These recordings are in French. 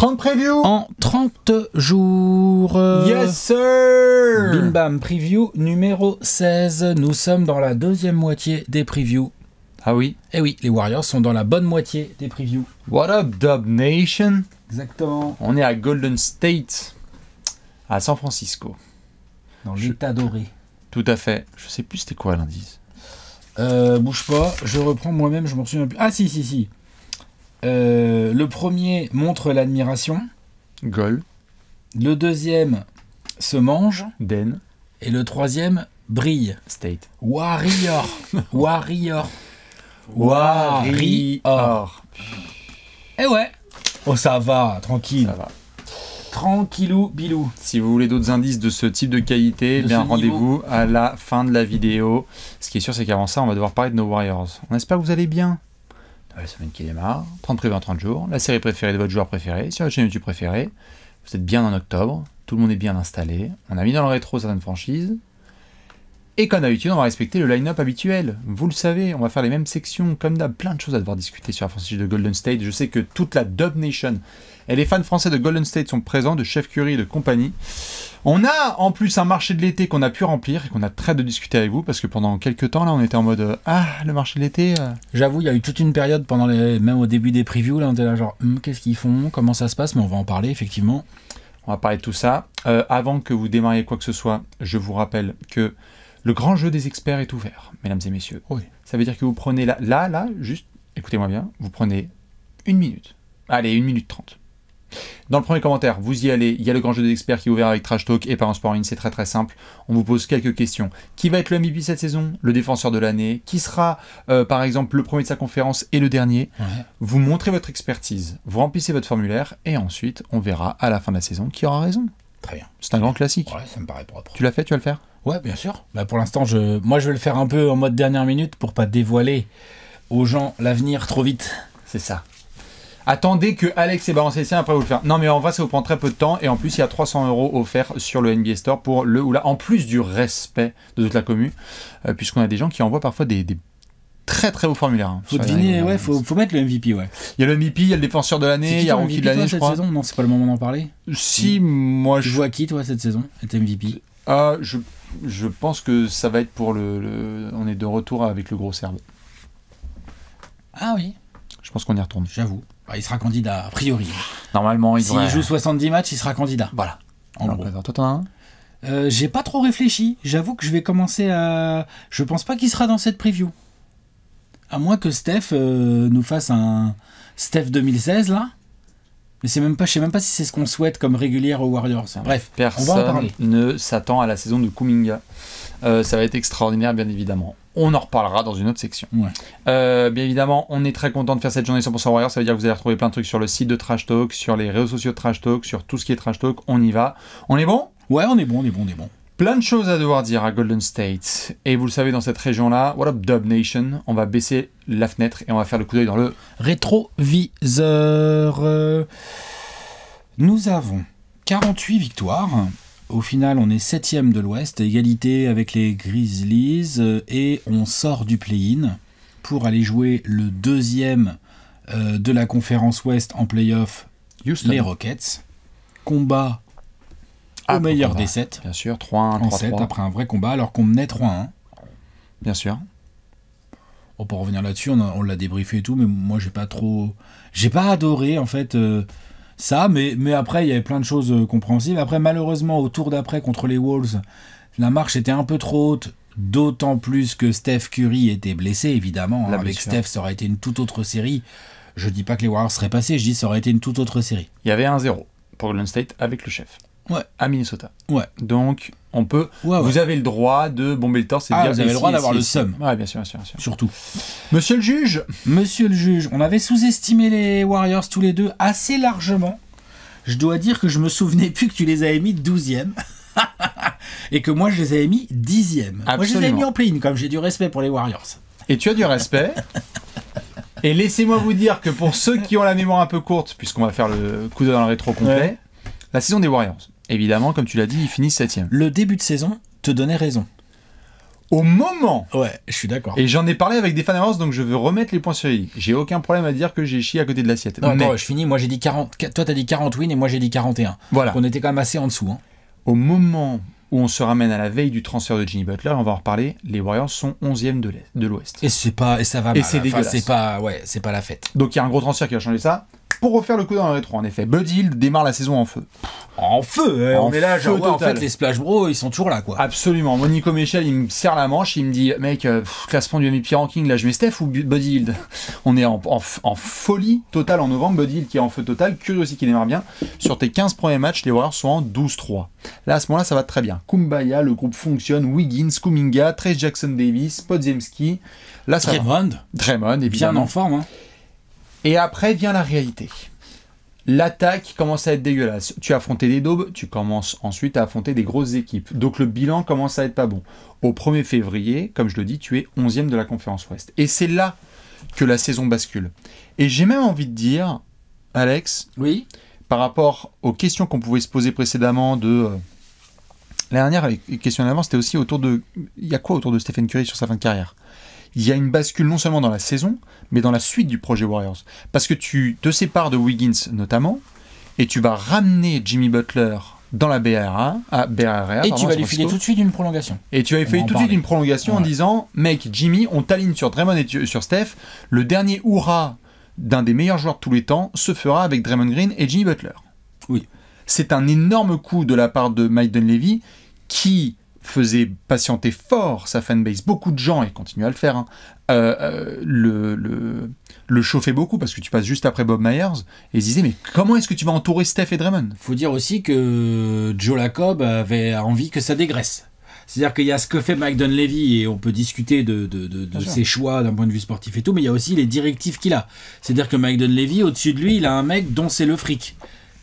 30 previews en 30 jours. Yes sir. Bim bam, preview numéro 16. Nous sommes dans la deuxième moitié des previews. Ah oui. Eh oui, les Warriors sont dans la bonne moitié des previews. What up Dub Nation? Exactement. On est à Golden State, à San Francisco. Dans l'état doré. Tout à fait. Je sais plus c'était quoi l'indice. Bouge pas, je reprends moi-même, je m'en souviens plus. Ah si. Le premier montre l'admiration. Goal. Le deuxième se mange. Den. Et le troisième brille. State. Warrior. Warrior. Eh ouais. Oh ça va, tranquille. Ça va. Tranquillou bilou. Si vous voulez d'autres indices de ce type de qualité, bien rendez-vous à la fin de la vidéo. Ce qui est sûr, c'est qu'avant ça, on va devoir parler de nos Warriors. On espère que vous allez bien. Dans la semaine qui démarre, 30 previews en 30 jours, la série préférée de votre joueur préféré, sur votre chaîne YouTube préférée. Vous êtes bien en octobre, tout le monde est bien installé. On a mis dans le rétro certaines franchises. Et comme d'habitude, on va respecter le line-up habituel. Vous le savez, on va faire les mêmes sections, comme d'hab, plein de choses à devoir discuter sur la franchise de Golden State. Je sais que toute la Dub Nation et les fans français de Golden State sont présents, de Chef Curry et de compagnie. On a en plus un marché de l'été qu'on a pu remplir et qu'on a très hâte de discuter avec vous, parce que pendant quelques temps, là, on était en mode « Ah, le marché de l'été J'avoue, il y a eu toute une période, même au début des previews, là, on était là genre qu'est-ce qu'ils font, comment ça se passe, mais on va en parler, effectivement. On va parler de tout ça. Avant que vous démarriez quoi que ce soit, je vous rappelle que le grand jeu des experts est ouvert, mesdames et messieurs. Oui. Ça veut dire que vous prenez là, juste, écoutez-moi bien, vous prenez 1 minute. Allez, 1 minute 30. Dans le premier commentaire, vous y allez, il y a le grand jeu des experts qui est ouvert avec Trash Talk et Parents Sport In, c'est très très simple. On vous pose quelques questions. Qui va être le MVP cette saison? Le défenseur de l'année? Qui sera, par exemple, le premier de sa conférence et le dernier? Ouais. Vous montrez votre expertise, vous remplissez votre formulaire et ensuite, on verra à la fin de la saison qui aura raison. Très bien. C'est un grand classique. Ouais, ça me paraît propre. Tu l'as fait, tu vas le faire? Ouais, bien sûr. Bah, pour l'instant, moi, je vais le faire un peu en mode dernière minute pour pas dévoiler aux gens l'avenir trop vite. C'est ça. Attendez que Alex ait balancé le sien, après vous le faire. Non mais en vrai ça vous prend très peu de temps et en plus il y a 300 € offerts sur le NBA Store pour le ou la, en plus du respect de toute la commu, puisqu'on a des gens qui envoient parfois des très très beaux formulaires. Hein, faut deviner, ouais, faut mettre le MVP, ouais. Il y a le MVP, il y a le défenseur de l'année, il y a Rookie de l'année, je crois. Cette saison, non, c'est pas le moment d'en parler. Si, moi je joue à qui toi cette saison? Être MVP? Je pense que ça va être pour on est de retour avec le gros Serbe. Ah oui. Je pense qu'on y retourne. J'avoue. Bah, il sera candidat, a priori. Normalement, il devrait... S'il joue 70 matchs, il sera candidat. Voilà. En gros. Toi, t'en as un? J'ai pas trop réfléchi. J'avoue que je vais commencer à... Je pense pas qu'il sera dans cette preview. À moins que Steph nous fasse un Steph 2016, là. Mais je sais même pas si c'est ce qu'on souhaite comme régulière aux Warriors. Bref, on va en parler. Personne ne s'attend à la saison de Kuminga. Ça va être extraordinaire, bien évidemment. On en reparlera dans une autre section. Ouais. Bien évidemment, on est très content de faire cette journée 100% Warriors. Ça veut dire que vous allez retrouver plein de trucs sur le site de Trash Talk, sur les réseaux sociaux de Trash Talk, sur tout ce qui est Trash Talk. On y va. On est bon? Ouais, on est bon. Plein de choses à devoir dire à Golden State. Et vous le savez, dans cette région-là, what up Dub Nation, on va baisser la fenêtre et on va faire le coup d'œil dans le rétroviseur. Nous avons 48 victoires. Au final, on est 7ème de l'Ouest, égalité avec les Grizzlies, et on sort du play-in pour aller jouer le 2e de la conférence Ouest en play-off, les Rockets. Combat au meilleur des 7. Bien sûr, 3-1, 3-3. Après un vrai combat, alors qu'on menait 3-1. Bien sûr. On peut revenir là-dessus, on l'a débriefé et tout, mais moi j'ai pas adoré en fait ça, mais après il y avait plein de choses compréhensibles. Après malheureusement au tour d'après contre les Wolves, la marche était un peu trop haute, d'autant plus que Steph Curry était blessé évidemment. Avec Steph ça aurait été une toute autre série. Je dis pas que les Warriors seraient passés, je dis ça aurait été une toute autre série. Il y avait 1-0 pour Golden State avec le chef. Ouais. À Minnesota. Ouais. Donc, on peut... Ouais. Vous avez le droit de bomber le torse et de dire... Vous avez le droit d'avoir le seum. Ouais, bien sûr. Surtout. Monsieur le juge, on avait sous-estimé les Warriors tous les deux assez largement. Je dois dire que je me souvenais plus que tu les avais mis 12e. Et que moi, je les avais mis 10e. Absolument. Moi, je les avais mis en play-in, comme j'ai du respect pour les Warriors. Et tu as du respect. Et laissez-moi vous dire que pour ceux qui ont la mémoire un peu courte, puisqu'on va faire le coup d'œil dans le rétro complet, la saison des Warriors, évidemment, comme tu l'as dit, ils finissent 7e. Le début de saison te donnait raison. Au moment. Ouais, je suis d'accord. Et j'en ai parlé avec des fans d'avance, donc je veux remettre les points sur les i. J'ai aucun problème à dire que j'ai chié à côté de l'assiette. Non, attends, je finis. Moi, j'ai dit 40. Toi, t'as dit 40 wins et moi, j'ai dit 41. Voilà. Donc, on était quand même assez en dessous. Hein. Au moment où on se ramène à la veille du transfert de Jimmy Butler, on va en reparler, les Warriors sont 11e de l'Ouest. Et ça va mal. Et c'est dégueulasse. C'est pas la fête. Donc il y a un gros transfert qui va changer ça. Pour refaire le coup dans le rétro, en effet, Buddy Hield démarre la saison en feu. En feu, on est là, genre, feu en fait, les Splash Bros, ils sont toujours là, quoi. Absolument. Monico Michel, il me serre la manche, il me dit, mec, classement du MVP ranking, là, je mets Steph ou Buddy Hield? On est en folie totale en novembre. Buddy Hield qui est en feu total, Curry aussi qui démarre bien. Sur tes 15 premiers matchs, les Warriors sont en 12-3. Là, à ce moment-là, ça va très bien. Kumbaya, le groupe fonctionne, Wiggins, Kuminga, Trey Jackson-Davis, Podziemski. Là, ça Draymond, évidemment. bien en forme. Hein. Et après vient la réalité. L'attaque commence à être dégueulasse. Tu as affronté des daubes, tu commences ensuite à affronter des grosses équipes. Donc le bilan commence à être pas bon. Au 1er février, comme je le dis, tu es 11e de la conférence Ouest. Et c'est là que la saison bascule. Et j'ai même envie de dire, Alex, oui, par rapport aux questions qu'on pouvait se poser précédemment de... L'année dernière, les questions d'avant, c'était aussi autour de... Il y a quoi autour de Stephen Curry sur sa fin de carrière ? Il y a une bascule non seulement dans la saison, mais dans la suite du projet Warriors. Parce que tu te sépares de Wiggins notamment, et tu vas ramener Jimmy Butler dans la BRA. Et tu vas lui filer tout de suite une prolongation. Et tu vas lui filer tout de suite une prolongation en disant, mec, Jimmy, on t'aligne sur Draymond et sur Steph, le dernier hurrah d'un des meilleurs joueurs de tous les temps se fera avec Draymond Green et Jimmy Butler. Oui. C'est un énorme coup de la part de Mike Dunleavy qui faisait patienter fort sa fanbase. Beaucoup de gens, et continue à le faire, le chauffait beaucoup parce que tu passes juste après Bob Myers et ils se disaient mais comment est-ce que tu vas entourer Steph et Draymond ? Faut dire aussi que Joe Lacob avait envie que ça dégraisse. C'est-à-dire qu'il y a ce que fait Mike Dunleavy et on peut discuter de ses choix d'un point de vue sportif et tout, mais il y a aussi les directives qu'il a. C'est-à-dire que Mike Dunleavy, au-dessus de lui, il a un mec dont c'est le fric.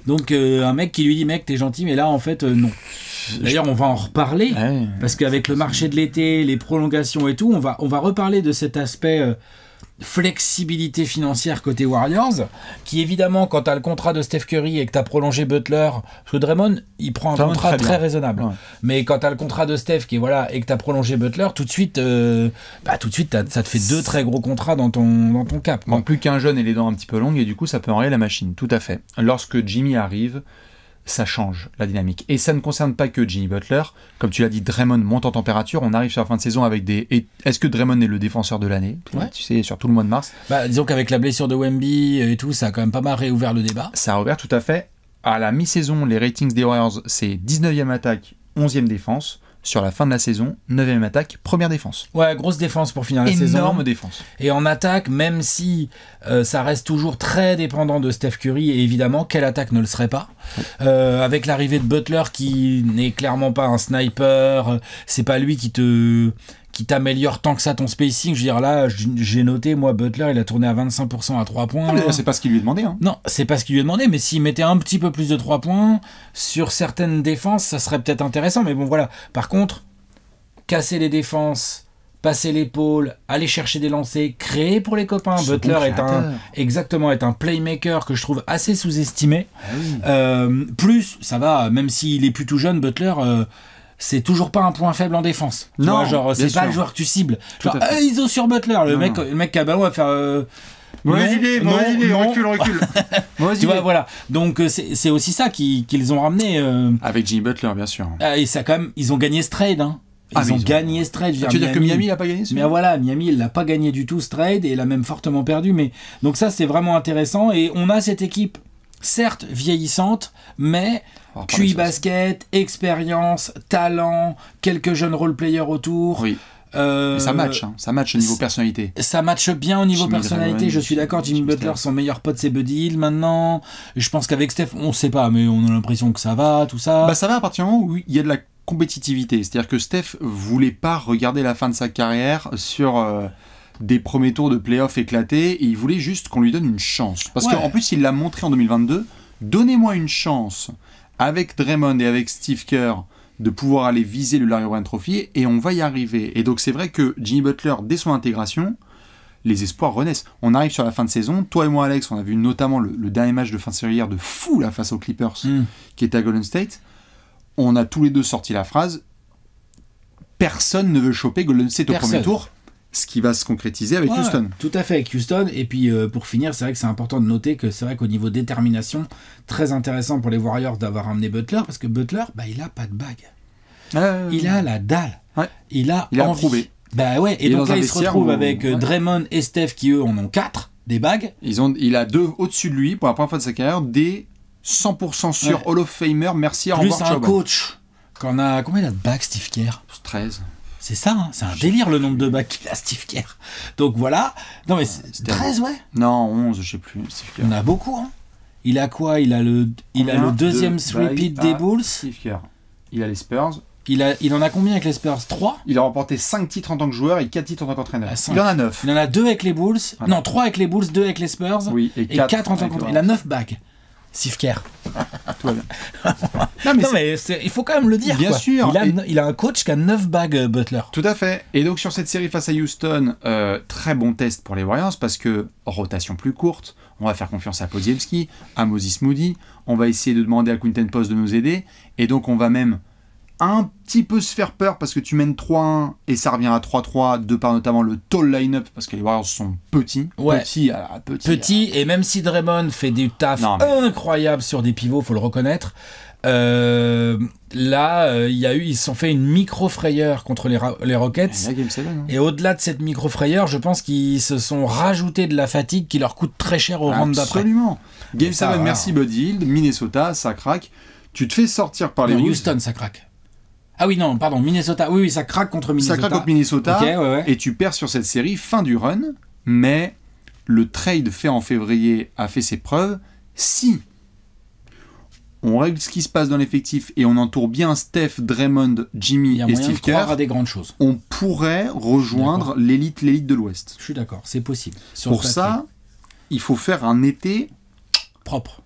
Donc un mec qui lui dit mec t'es gentil mais là en fait non. D'ailleurs on va en reparler parce qu'avec le marché de l'été, les prolongations et tout, on va reparler de cet aspect flexibilité financière côté Warriors qui évidemment quand t'as le contrat de Steph Curry et que t'as prolongé Butler, parce que Draymond il prend un contrat très raisonnable, mais quand t'as le contrat de Steph qui est voilà et que t'as prolongé Butler tout de suite ça te fait 2 très gros contrats dans ton cap quoi. Manque plus qu'un jeune et les dents un petit peu longues et du coup ça peut enrayer la machine, tout à fait. Lorsque Jimmy arrive, ça change la dynamique. Et ça ne concerne pas que Jimmy Butler. Comme tu l'as dit, Draymond monte en température. On arrive sur la fin de saison avec des... Est-ce que Draymond est le défenseur de l'année ? Tu sais, sur tout le mois de mars. Disons qu'avec la blessure de Wemby et tout, ça a quand même pas mal réouvert le débat. Ça a ouvert tout à fait. À la mi-saison, les ratings des Warriors, c'est 19e attaque, 11e défense. Sur la fin de la saison, 9e attaque, première défense. Ouais, grosse défense pour finir la saison. Énorme défense. Et en attaque, même si ça reste toujours très dépendant de Steph Curry, et évidemment, quelle attaque ne le serait pas avec l'arrivée de Butler qui n'est clairement pas un sniper, c'est pas lui qui t'améliore tant que ça ton spacing. Je veux dire, là, j'ai noté, moi, Butler, il a tourné à 25% à 3 points. Ah, c'est pas ce qu'il lui est demandé. Hein. Non, c'est pas ce qu'il lui est demandé, mais s'il mettait un petit peu plus de 3 points, sur certaines défenses, ça serait peut-être intéressant. Mais bon, voilà. Par contre, casser les défenses, passer l'épaule, aller chercher des lancers, créer pour les copains. Butler est un playmaker que je trouve assez sous-estimé. Ah oui. Plus, ça va, même s'il est plus tout jeune, Butler... c'est toujours pas un point faible en défense. Tu vois, genre, c'est pas le joueur que tu cibles. Genre, ISO sur Butler, le mec qui a ballon va faire. Mauvaise idée, recule. Tu vois, voilà. Donc, c'est aussi ça qu'ils ont ramené. Avec Jimmy Butler, bien sûr. Et ça, quand même, ils ont gagné ce trade. Hein. Ils ont gagné ce trade. Tu veux dire que Miami l'a pas gagné mais voilà, Miami, il l'a pas gagné du tout ce trade et il a même fortement perdu. Mais donc, ça, c'est vraiment intéressant. Et on a cette équipe, certes vieillissante, mais. QI basket, expérience, talent, quelques jeunes role-players autour. Oui. Et ça match au niveau personnalité. Ça match bien au niveau personnalité, je suis d'accord. Jimmy Butler, son meilleur pote, c'est Buddy Hield maintenant. Je pense qu'avec Steph, on sait pas, mais on a l'impression que ça va, tout ça. Ça va à partir du moment où il y a de la compétitivité. C'est-à-dire que Steph voulait pas regarder la fin de sa carrière sur des premiers tours de play-off éclatés, et il voulait juste qu'on lui donne une chance. Parce qu'en plus, il l'a montré en 2022. Donnez-moi une chance avec Draymond et avec Steve Kerr de pouvoir aller viser le Larry O'Brien Trophy et on va y arriver. Et donc c'est vrai que Jimmy Butler, dès son intégration, les espoirs renaissent. On arrive sur la fin de saison, toi et moi Alex, on a vu notamment le dernier match de fin de série hier de fou là, face aux Clippers qui était à Golden State. On a tous les deux sorti la phrase personne ne veut choper Golden State au Personne. premier tour, ce qui va se concrétiser avec Ouais, Houston. Tout à fait, avec Houston. Et puis, pour finir, c'est vrai que c'est important de noter que c'est vrai qu'au niveau détermination, très intéressant pour les Warriors d'avoir amené Butler, parce que Butler, il a pas de bague. Il a la dalle. Ouais. Il a envie. prouvé. Bah ouais, et Il est donc dans là, un il se vestiaire retrouve où- avec ouais. Draymond et Steph qui, eux, en ont 4, des bagues. Il a 2 au-dessus de lui, pour la première fois de sa carrière, des 100% sur Ouais. Hall of Famer, merci, au Plus revoir, un ciao, bye. coach. Combien il a de bagues, Steve Kerr? 13. C'est ça, hein, c'est un délire le nombre de bagues qu'il a, Steve Kerr. Donc voilà. Non mais c'est 13, ouais. Non, 11, je sais plus. Steve Kerr. On a beaucoup, hein. Il a quoi? Il a le deuxième de three-peat bagues des à Bulls. Steve Kerr. Il a les Spurs. Il en a combien avec les Spurs? 3? Il a remporté 5 titres en tant que joueur et 4 titres en tant qu'entraîneur. Ah, 5. Il en a 9. Il en a 2 avec les Bulls. Voilà. Non, 3 avec les Bulls, 2 avec les Spurs. Oui, et et 4 4 en tant avec qu'entraîneur. le Il a 9 bagues. Steve Kerr. Tout va bien. Non mais il faut quand même le dire. Bien quoi. sûr. Il a un coach qui a 9 bagues, Butler. Tout à fait. Et donc sur cette série face à Houston, très bon test pour les Warriors parce que rotation plus courte, on va faire confiance à Podziemski, à Moses Moody, on va essayer de demander à Quinton Post de nous aider, et donc on va même un petit peu se faire peur parce que tu mènes 3-1 et ça revient à 3-3 de par notamment le tall line-up parce que les Warriors sont petits. Ouais. Petits. Et même si Draymond fait du taf Non, mais- incroyable sur des pivots, faut le reconnaître. Ils se sont fait une micro-frayeur contre les Rockets. La Game 7, hein. Et au-delà de cette micro-frayeur, je pense qu'ils se sont rajoutés de la fatigue qui leur coûte très cher au round d'après. Absolument. Game Et ça, 7, voilà. merci Buddy Hield, Minnesota, ça craque. Tu te fais sortir par les Non, Wolves. Houston, ça craque. Ah oui, non, pardon, Minnesota. Oui, ça craque contre Minnesota. Ça craque contre Minnesota. Ok, ouais. Et tu perds sur cette série, fin du run, mais le trade fait en février a fait ses preuves. Si on règle ce qui se passe dans l'effectif et on entoure bien Steph, Draymond, Il Jimmy y a et moyen de Steve croire Kerr, à des grandes choses. on pourrait rejoindre l'élite de l'Ouest. Je suis d'accord, c'est possible. Sur Pour le papier. ça, il faut faire un été Propre.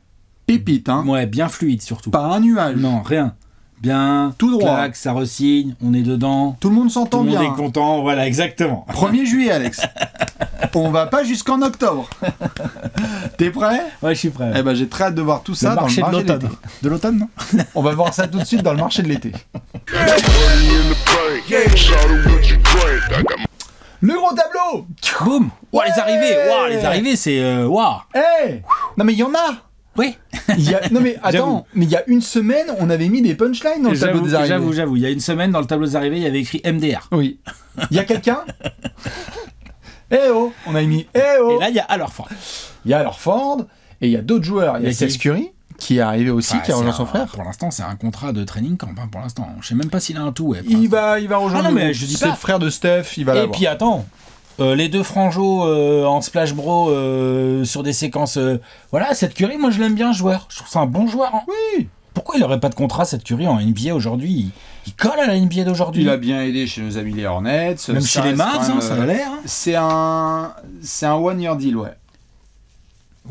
pépite, hein. Ouais, bien fluide surtout. Pas un nuage. Non, rien. Bien, Tout droit. clac, ça resigne, on est dedans. Tout le monde Tout s'entend le monde bien. est content, voilà, exactement. 1er juillet, Alex. On va pas jusqu'en octobre. T'es prêt? Ouais, je suis prêt. Eh ben, j'ai très hâte de voir tout ça Le dans marché le de marché l'automne. l'été. De l'automne, non? On va voir ça tout de suite dans le marché de l'été. Le gros tableau. Boum. Ouah, les arrivées. Ouah, les arrivées, c'est... Ouah. Eh non mais il y en a. Oui. Non mais attends, J'avoue. mais il y a une semaine, on avait mis des punchlines dans le tableau des arrivées. J'avoue. Il y a une semaine, dans le tableau des arrivées, il y avait écrit MDR. Oui. Il y a quelqu'un. Eh oh, on a mis eh oh. Et là, il y a Allerford. Il y a alors Ford et il y a d'autres joueurs. Il y a Il y a Seth Curry qui est arrivé aussi, qui a rejoint son frère. Pour l'instant, c'est un contrat de training camp. Hein, pour l'instant, je sais même pas s'il a un tout. Ouais, pour Il l'instant. va rejoindre. Ah non, le mais groupe. je dis C'est pas. le frère de Steph, il va Et l'avoir. puis attends, les deux frangeaux en splash bro sur des séquences. Voilà, cette Curry, moi je l'aime bien, joueur. Je trouve ça un bon joueur. Hein. Oui. Pourquoi il aurait pas de contrat, cette Curie, en NBA aujourd'hui? Il colle à la NBA d'aujourd'hui. Il a bien aidé chez nos amis les Hornets. Même Ça chez les reste Mavs, quand même, hein, ça a l'air. Hein. C'est un one-year deal, ouais.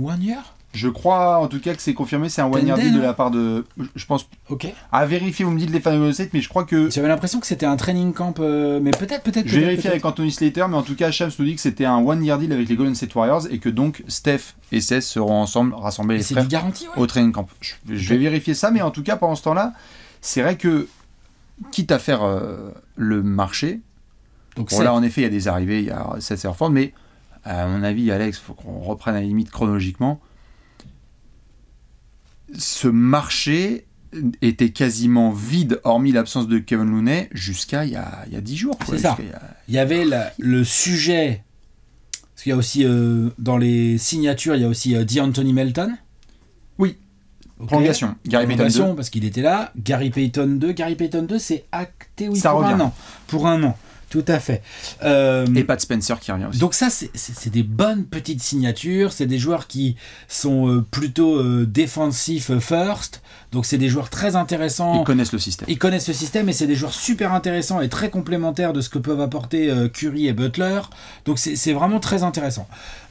One year. Je crois en tout cas que c'est confirmé, c'est un one-year Tenden, deal de hein. la part de... Je pense... Ok. À vérifier, vous me dites les fans de Golden State, mais je crois que... J'avais l'impression que c'était un training camp, mais peut-être. Je vais vérifier avec Anthony Slater, mais en tout cas, Shams nous dit que c'était un one-year deal avec les Golden State Warriors et que donc Steph et Cess seront ensemble rassemblés les C'est frères du garanti, ouais. au training camp. Je vais vérifier ça, mais en tout cas, pendant ce temps-là, c'est vrai que, quitte à faire le marché, Donc bon, là en effet, il y a des arrivées, il y a Cess et Horford, mais à mon avis, Alex, il faut qu'on reprenne à la limite chronologiquement. Ce marché était quasiment vide, hormis l'absence de Kevin Looney, jusqu'à il y a 10 jours. Quoi. C'est ça. Jusqu'à Il y avait le sujet. Parce qu'il y a aussi, dans les signatures, il y a aussi D'Anthony Melton. Oui. Ok. Prolongation. Gary Payton Prolongation, 2. parce qu'il était là. Gary Payton 2. Gary Payton 2, c'est acté, oui, Ça pour revient. un an. Pour un an, tout à fait. Et Pat Spencer qui revient aussi. Donc ça, c'est des bonnes petites signatures. C'est des joueurs qui sont plutôt defensive first. Donc c'est des joueurs très intéressants. Ils connaissent le système. Ils connaissent ce système et c'est des joueurs super intéressants et très complémentaires de ce que peuvent apporter Curry et Butler. Donc c'est vraiment très intéressant.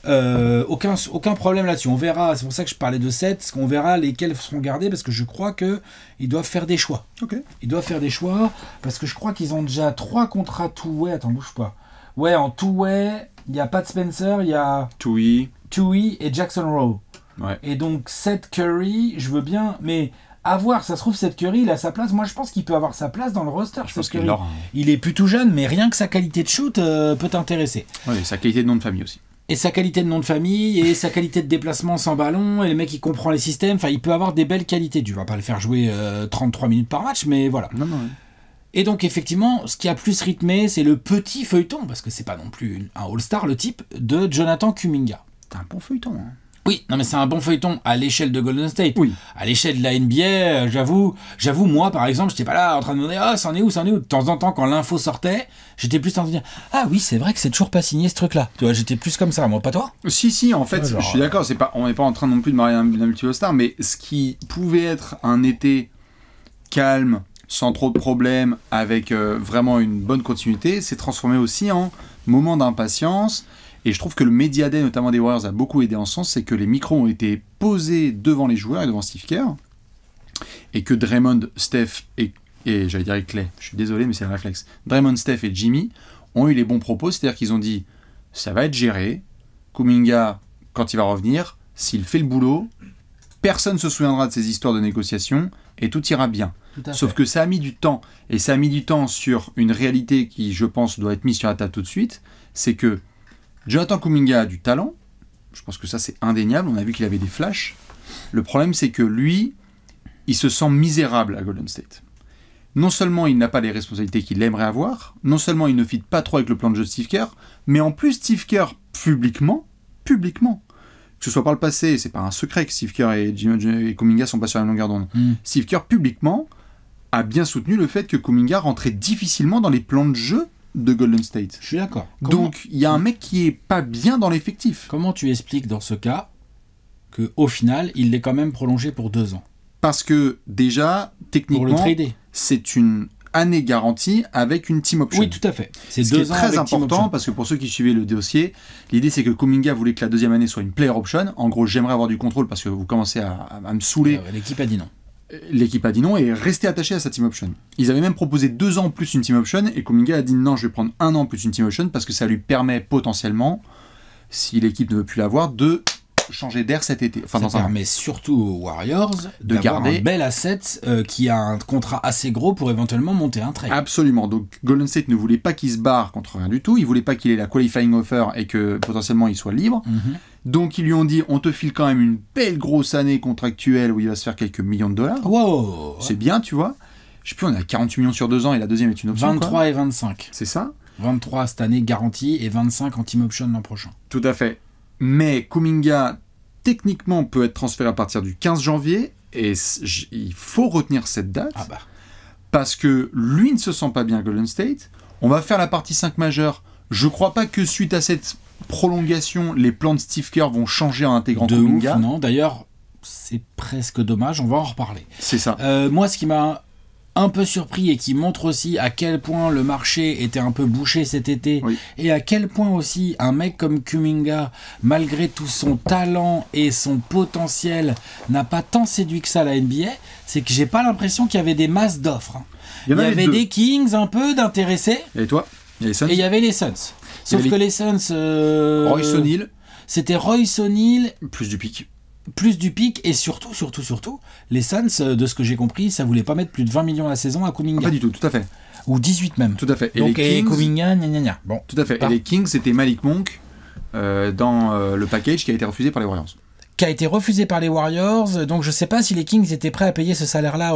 Aucun problème là-dessus. On verra, c'est pour ça que je parlais de 7, parce qu'on verra lesquels seront gardés, parce que je crois qu'ils doivent faire des choix. Ok. Ils doivent faire des choix, parce que je crois qu'ils ont déjà 3 contrats two-way. Attends, bouge pas. Ouais, en two-way, il y a Pat Spencer, il y a Tui. Tui et Jackson Rowe. Ouais. Et donc, Seth Curry, je veux bien, mais À voir, ça se trouve, cette Curry, il a sa place. Moi, je pense qu'il peut avoir sa place dans le roster. Je pense Curry. qu'il l'aura. Il est plus tout jeune, mais rien que sa qualité de shoot peut t'intéresser. Oui, sa qualité de nom de famille aussi. Et sa qualité de nom de famille, et sa qualité de déplacement sans ballon, et le mec, il comprend les systèmes. Enfin, il peut avoir des belles qualités. Tu vas pas le faire jouer 33 minutes par match, mais voilà. Non. Et donc, effectivement, ce qui a plus rythmé, c'est le petit feuilleton, parce que c'est pas non plus un All-Star, le type, de Jonathan Kuminga. C'est un bon feuilleton. Hein. Oui, non mais c'est un bon feuilleton à l'échelle de Golden State. Oui. À l'échelle de la NBA, j'avoue, moi par exemple, j'étais pas là en train de me demander c'en est où. De temps en temps, quand l'info sortait, j'étais plus en train de dire oui, c'est vrai que c'est toujours pas signé ce truc-là. Tu vois, j'étais plus comme ça, moi, pas toi. Si, en fait, je suis d'accord. On n'est pas en train non plus de marier un multi-star, mais ce qui pouvait être un été calme, sans trop de problèmes, avec vraiment une bonne continuité, s'est transformé aussi en moment d'impatience. Et je trouve que le Media Day, notamment des Warriors, a beaucoup aidé en ce sens, c'est que les micros ont été posés devant les joueurs et devant Steve Kerr, et que Draymond, Steph et j'allais dire Clay, je suis désolé, mais c'est le réflexe, Draymond, Steph et Jimmy ont eu les bons propos, c'est-à-dire qu'ils ont dit, ça va être géré, Kuminga, quand il va revenir, s'il fait le boulot, personne ne se souviendra de ces histoires de négociations, et tout ira bien. Sauf que ça a mis du temps, et ça a mis du temps sur une réalité qui, je pense, doit être mise sur la table tout de suite, c'est que Jonathan Kuminga a du talent, je pense que ça c'est indéniable, on a vu qu'il avait des flashs. Le problème c'est que lui, il se sent misérable à Golden State. Non seulement il n'a pas les responsabilités qu'il aimerait avoir, non seulement il ne fit pas trop avec le plan de jeu de Steve Kerr, mais en plus Steve Kerr publiquement, que ce soit par le passé, c'est pas un secret que Steve Kerr et Kuminga sont pas sur la même longueur d'onde. Steve Kerr publiquement a bien soutenu le fait que Kuminga rentrait difficilement dans les plans de jeu de Golden State. Je suis d'accord. Donc, il y a un mec qui est pas bien dans l'effectif. Comment tu expliques dans ce cas qu'au final, il l'est quand même prolongé pour 2 ans? Parce que, déjà, techniquement, c'est une année garantie avec une team option. Oui, tout à fait. C'est 2 ans très important, parce que pour ceux qui suivaient le dossier, l'idée c'est que Kuminga voulait que la deuxième année soit une player option. En gros, j'aimerais avoir du contrôle parce que vous commencez à me saouler. L'équipe a dit non. L'équipe a dit non et est restée attachée à sa team option. Ils avaient même proposé 2 ans plus une team option et Kuminga a dit non, je vais prendre 1 an plus une team option parce que ça lui permet potentiellement, si l'équipe ne veut plus l'avoir, de changer d'air cet été. Enfin, ça permet surtout aux Warriors de garder un bel asset qui a un contrat assez gros pour éventuellement monter un trade. Absolument. Donc Golden State ne voulait pas qu'il se barre contre rien du tout. Il voulait pas qu'il ait la qualifying offer et que potentiellement il soit libre. Donc ils lui ont dit on te file quand même une belle grosse année contractuelle où il va se faire quelques millions de dollars. Wow. C'est bien, tu vois. Je sais plus, on est à 48 millions sur 2 ans et la deuxième est une option. 23 et 25. C'est ça. 23 cette année garantie et 25 en team option l'an prochain. Tout à fait. Mais Kuminga, techniquement, peut être transféré à partir du 15 janvier et il faut retenir cette date parce que lui ne se sent pas bien à Golden State. On va faire la partie 5 majeure. Je crois pas que suite à cette prolongation, les plans de Steve Kerr vont changer en intégrant Kuminga. Non, d'ailleurs, c'est presque dommage, on va en reparler. C'est ça. Moi, ce qui m'a un peu surpris et qui montre aussi à quel point le marché était un peu bouché cet été et à quel point aussi un mec comme Kuminga, malgré tout son talent et son potentiel, n'a pas tant séduit que ça la NBA, c'est que j'ai pas l'impression qu'il y avait des masses d'offres. Il y avait des Kings un peu d'intéressés. Et toi? Et il y avait les Suns. Sauf que les Suns... Royce O'Neal. C'était Royce O'Neal. Plus du pic. Et surtout, les Suns, de ce que j'ai compris, ça voulait pas mettre plus de 20 millions la saison à Kuminga. Pas du tout, tout à fait. Ou 18 même. Tout à fait. Et donc, les Kings, Kuminga, gna. Bon, tout à fait. Et les Kings, c'était Malik Monk dans le package qui a été refusé par les Warriors. Qui a été refusé par les Warriors, donc je sais pas si les Kings étaient prêts à payer ce salaire-là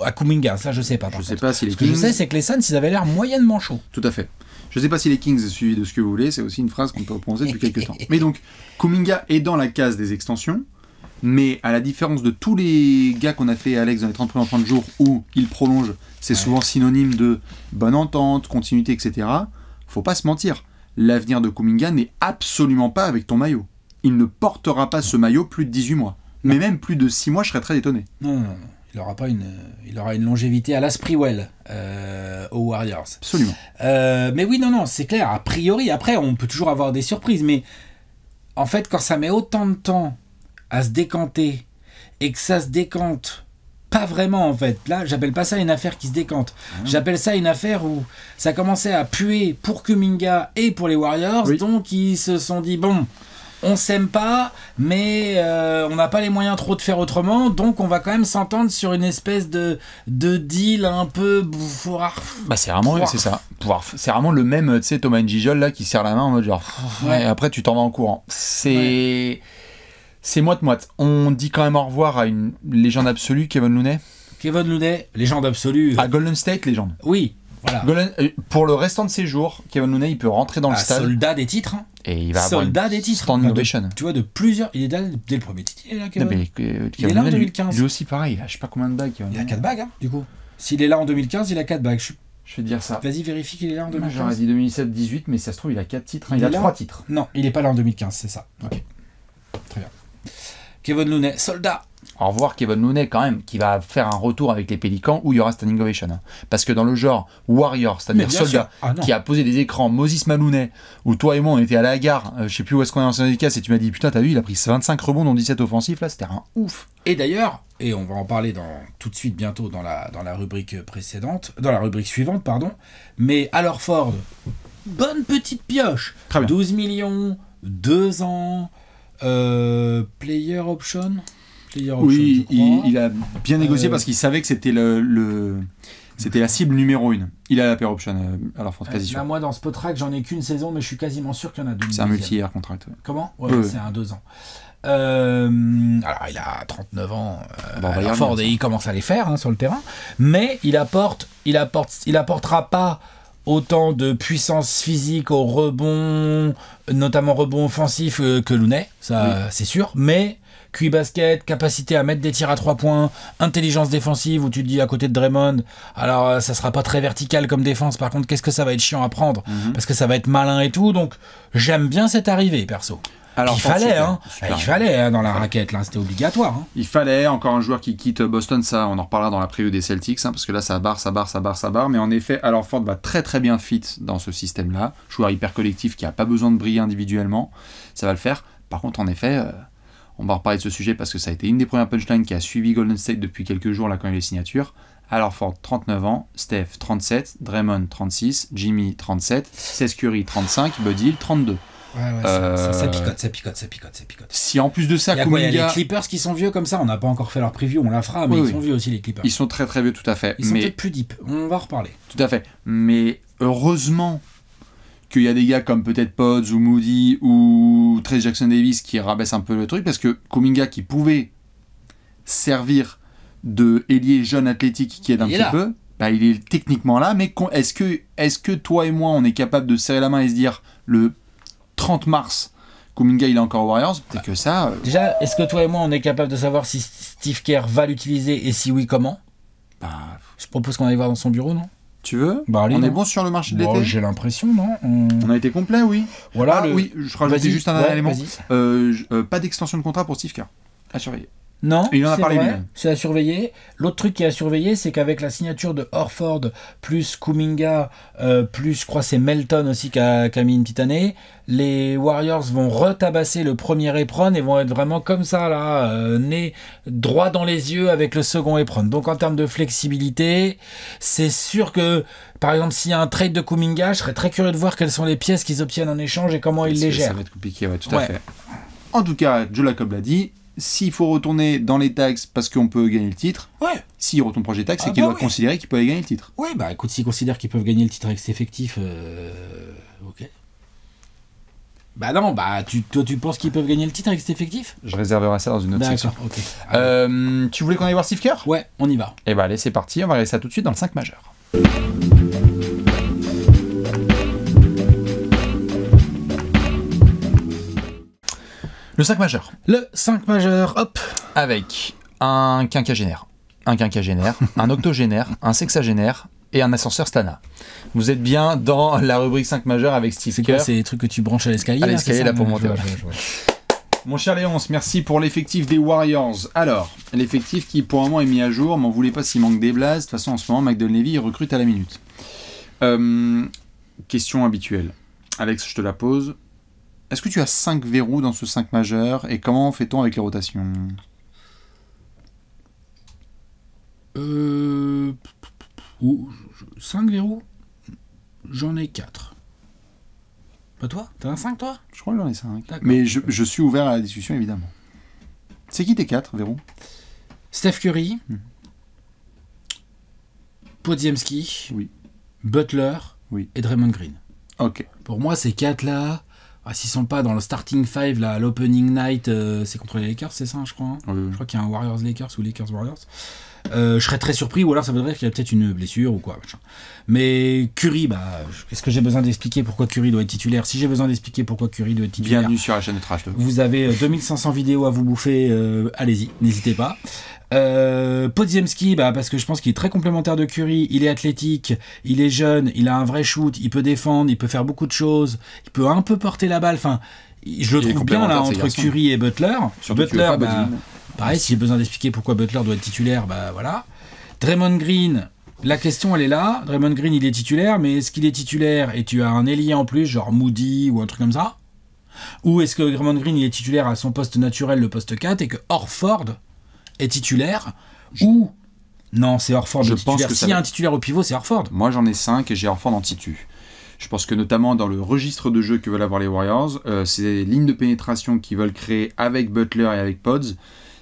à Kuminga, ça je sais pas. Je sais pas si les Kings... Ce que je sais, c'est que les Suns, ils avaient l'air moyennement chauds. Tout à fait. Je sais pas si les Kings suivent de ce que vous voulez, c'est aussi une phrase qu'on peut prononcer depuis quelques temps. Mais donc, Kuminga est dans la case des extensions, mais à la différence de tous les gars qu'on a fait, Alex, dans les 30 premiers 30 jours où il prolonge, c'est souvent synonyme de bonne entente, continuité, etc. Faut pas se mentir, l'avenir de Kuminga n'est absolument pas avec ton maillot. Il ne portera pas ce maillot plus de 18 mois. Mais même plus de 6 mois, je serais très étonné. Non. Il aura une longévité à la Sprewell aux Warriors. Absolument. Mais oui, non, c'est clair. A priori, après, on peut toujours avoir des surprises. Mais en fait, quand ça met autant de temps à se décanter et que ça se décante pas vraiment, en fait. Là, j'appelle pas ça une affaire qui se décante. J'appelle ça une affaire où ça commençait à puer pour Kuminga et pour les Warriors. Donc, ils se sont dit, bon... on s'aime pas, mais on n'a pas les moyens trop de faire autrement, donc on va quand même s'entendre sur une espèce de deal un peu... Bah c'est vraiment, c'est ça. C'est vraiment le même, tu sais, Thomas Njijol là qui serre la main en mode genre... Ouais, après tu t'en vas en courant. C'est moite-moite. On dit quand même au revoir à une légende absolue, Kevin Looney. Kevin Looney, légende absolue. À Golden State, légende. Oui. Voilà. Pour le restant de ses jours, Kevin Looney, il peut rentrer dans le stade. Soldat des titres. Hein. Et il va soldat des titres. Stand ovation. Tu vois, de plusieurs. Il est là dès le premier titre. Il est là, Kevin. Non, mais, il est là en 2015. Lui aussi, pareil. Il a je sais pas combien de bagues. Il a 4 bagues, hein, du coup. S'il est là en 2015, il a 4 bagues. Je vais te dire ça. Vas-y, vérifie qu'il est là en 2015. J'aurais dit 2017-18, mais ça se trouve, il a 4 titres. Il a 3 titres. Non, il est pas là en 2015, c'est ça. Ok. Très bien. Kevin Looney, soldat. Au revoir Kevin Looney quand même, qui va faire un retour avec les Pélicans où il y aura standing ovation. Hein. Parce que dans le genre Warrior, c'est-à-dire soldat, qui a posé des écrans, Moses Maloney, où toi et moi on était à la gare, je sais plus où est-ce qu'on est en syndicat, et tu m'as dit putain t'as vu, il a pris 25 rebonds dont 17 offensifs, là c'était un ouf. Et d'ailleurs, et on va en parler tout de suite bientôt dans la rubrique précédente, dans la rubrique suivante, pardon, mais Al Horford, bonne petite pioche, 12 millions, 2 ans, player option. Oui, il a bien négocié parce qu'il savait que c'était c'était la cible numéro 1. Il a la pair option à la France, quasi sûr. Là, moi, dans Spotrac, j'en ai qu'une saison, mais je suis quasiment sûr qu'il y en a 2. C'est un multi-year contract. Ouais. Comment c'est un 2 ans. Alors, il a 39 ans, Ford, et il commence à les faire hein, sur le terrain, mais il apportera pas autant de puissance physique au rebond, notamment rebond offensif que Looney, ça c'est sûr, mais QI basket, capacité à mettre des tirs à 3 points, intelligence défensive où tu te dis à côté de Draymond, alors ça sera pas très vertical comme défense, par contre qu'est-ce que ça va être chiant à prendre, parce que ça va être malin et tout, donc j'aime bien cette arrivée perso. Alors, il fallait dans la raquette, là, c'était obligatoire. Hein. Il fallait encore un joueur qui quitte Boston, ça on en reparlera dans la preview des Celtics, hein, parce que là ça barre, mais en effet, Al Horford va très très bien fit dans ce système-là, joueur hyper collectif qui a pas besoin de briller individuellement, ça va le faire. Par contre, en effet, on va reparler de ce sujet parce que ça a été une des premières punchlines qui a suivi Golden State depuis quelques jours là quand il y a les signatures. Al Horford 39 ans, Steph 37, Draymond 36, Jimmy 37, Seth Curry 35, Bud Hill 32. Ça picote. Si en plus de ça, il y a les Clippers qui sont vieux comme ça, on n'a pas encore fait leur preview, on la fera, mais ils sont vieux aussi les Clippers. Ils sont très très vieux, tout à fait. Ils sont peut-être plus deep, on va en reparler. Tout à fait, mais heureusement qu'il y a des gars comme peut-être Podz ou Moody ou Trey Jackson Davis qui rabaissent un peu le truc, parce que Kuminga qui pouvait servir de ailier jeune athlétique qui aide un petit peu, bah, il est techniquement là, mais est-ce que toi et moi on est capable de serrer la main et se dire le 30 mars, Kuminga il est encore aux Warriors, peut-être que ça... Déjà, est-ce que toi et moi on est capable de savoir si Steve Kerr va l'utiliser et si oui, comment? Je propose qu'on aille voir dans son bureau, non? Tu veux? Allez, on est bon sur le marché de l'été? J'ai l'impression, non? On a été complet, oui. Voilà, oui, je rajoutais juste un élément. Pas d'extension de contrat pour Steve Kerr. À surveiller. Non, il en a parlé lui-même. C'est à surveiller. L'autre truc qui est à surveiller, c'est qu'avec la signature de Horford, plus Kuminga, plus je crois c'est Melton aussi qui a mis une petite année, les Warriors vont retabasser le premier éperon et vont être vraiment comme ça, là, nez droit dans les yeux avec le second éperon. Donc en termes de flexibilité, c'est sûr que, par exemple, s'il y a un trade de Kuminga, je serais très curieux de voir quelles sont les pièces qu'ils obtiennent en échange et comment ils les gèrent. Ça va être compliqué, ouais, tout à fait. En tout cas, Joe Lacob l'a dit, s'il faut retourner dans les tags parce qu'on peut gagner le titre, s'il retourne projet tags, c'est qu'il doit considérer qu'il peut gagner le titre. Oui, bah écoute, s'ils considèrent qu'ils peuvent gagner le titre avec cet effectif, ok. Bah non, bah toi tu penses qu'ils peuvent gagner le titre avec cet effectif? Je réserverai ça dans une autre section. Ok. Tu voulais qu'on aille voir Steve Kerr? Ouais, on y va. Et bah allez, c'est parti, on va regarder ça tout de suite dans le 5 majeur. Le 5 majeur. Le 5 majeur, hop. Avec un quinquagénaire, un octogénaire, un sexagénaire et un ascenseur Stana. Vous êtes bien dans la rubrique 5 majeur avec Steve Kerr. C'est quoi, c'est les trucs que tu branches à l'escalier? À l'escalier, là, pour monter. Mon cher Léonce, merci pour l'effectif des Warriors. Alors, l'effectif qui pour un moment est mis à jour, m'en voulez pas s'il manque des blazes. De toute façon, en ce moment, McDonnell-Levy il recrute à la minute. Question habituelle. Alex, je te la pose. Est-ce que tu as 5 verrous dans ce 5 majeur et comment fait-on avec les rotations? 5 verrous? J'en ai 4. Pas toi? T'as un 5 toi? Je crois que j'en ai 5. Mais je suis ouvert à la discussion, évidemment. C'est qui tes 4, Véron? Steph Curry, Podziemski, oui. Butler oui. et Draymond Green. Ok. Pour moi, ces 4-là, s'ils sont pas dans le starting 5, là, l'opening night, c'est contre les Lakers, c'est ça, je crois. Hein oui. Je crois qu'il y a un Warriors-Lakers ou Lakers-Warriors. Je serais très surpris, ou alors ça voudrait dire qu'il y a peut-être une blessure ou quoi. Machin. Mais Curry, est-ce que j'ai besoin d'expliquer pourquoi Curry doit être titulaire? Si j'ai besoin d'expliquer pourquoi Curry doit être titulaire... Bienvenue sur la chaîne de Trash Talk. Vous avez 2500 vidéos à vous bouffer, allez-y, n'hésitez pas. Podziemski, parce que je pense qu'il est très complémentaire de Curry, il est athlétique, il est jeune, il a un vrai shoot, il peut défendre, il peut faire beaucoup de choses, il peut un peu porter la balle, enfin, je le trouve bien là entre Curry et Butler. Surtout Butler, pareil, si j'ai besoin d'expliquer pourquoi Butler doit être titulaire, voilà. Draymond Green, la question elle est là, Draymond Green il est titulaire, mais est-ce qu'il est titulaire et tu as un ailier en plus, genre Moody ou un truc comme ça? Ou est-ce que Draymond Green il est titulaire à son poste naturel, le poste 4, et que Horford est titulaire? Ou non, c'est Horford le titulaire. S'il y a un titulaire au pivot, c'est Horford. Moi j'en ai 5 et j'ai Horford en titu. Je pense que notamment dans le registre de jeu que veulent avoir les Warriors, ces lignes de pénétration qu'ils veulent créer avec Butler et avec Pods,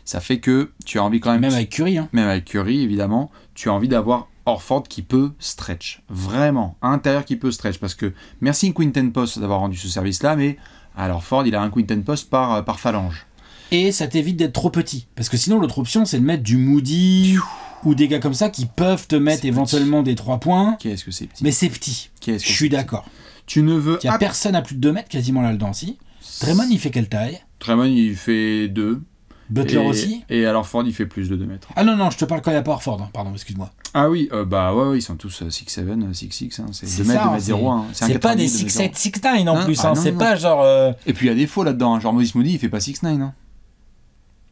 ça fait que tu as envie quand même... Même avec Curry. Hein. Même avec Curry, évidemment, tu as envie d'avoir Horford qui peut stretch. Vraiment, intérieur qui peut stretch. Parce que merci Quinten Post d'avoir rendu ce service-là, mais alors Horford, il a un Quinten Post par phalange. Et ça t'évite d'être trop petit. Parce que sinon, l'autre option, c'est de mettre du Moody ou des gars comme ça qui peuvent te mettre éventuellement des 3 points. Qu'est-ce que c'est petit? Mais c'est petit. Je suis d'accord. Tu ne veux... Il n'y a personne à plus de 2 mètres quasiment là-dedans, si. Draymond, il fait quelle taille? Draymond, il fait 2. Butler aussi. Et alors Ford, il fait plus de 2 mètres. Ah non, je te parle quand il n'y a pas Horford. Hein. Pardon, excuse-moi. Ah oui, ouais, ils sont tous 6'7", 6'6". Hein. C'est 2 mètres, 2 mètres 0. Hein. C'est pas des 6'7", 6'9" non plus. Hein. C'est pas genre... Et puis il y a des faux là-dedans. Hein. Genre Moses Moody, il fait pas 6'9". Hein.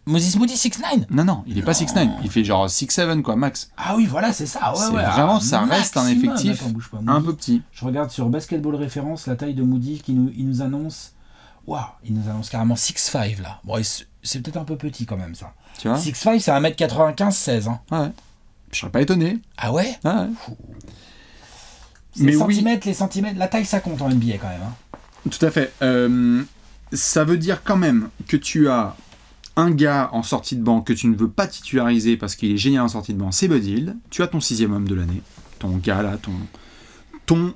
Moses Moody 6'9"? Non, il est pas 6'9". Il fait genre 6'7", quoi, max. Ah oui, voilà, c'est ça. Ouais, vraiment, ça reste un effectif un peu petit. Je regarde sur Basketball Référence la taille de Moody il nous annonce... Waouh, il nous annonce carrément 6'5", là. Bon, c'est peut-être un peu petit quand même, ça. Tu vois 6'5", c'est 1m95, 16. Hein. Ouais. Je serais pas étonné. Ah ouais? Ouais. Mais les centimètres, la taille, ça compte en NBA quand même. Hein. Tout à fait. Ça veut dire quand même que tu as un gars en sortie de banc que tu ne veux pas titulariser parce qu'il est génial en sortie de banc, c'est Buddy Hield. Tu as ton 6e homme de l'année. Ton gars là, ton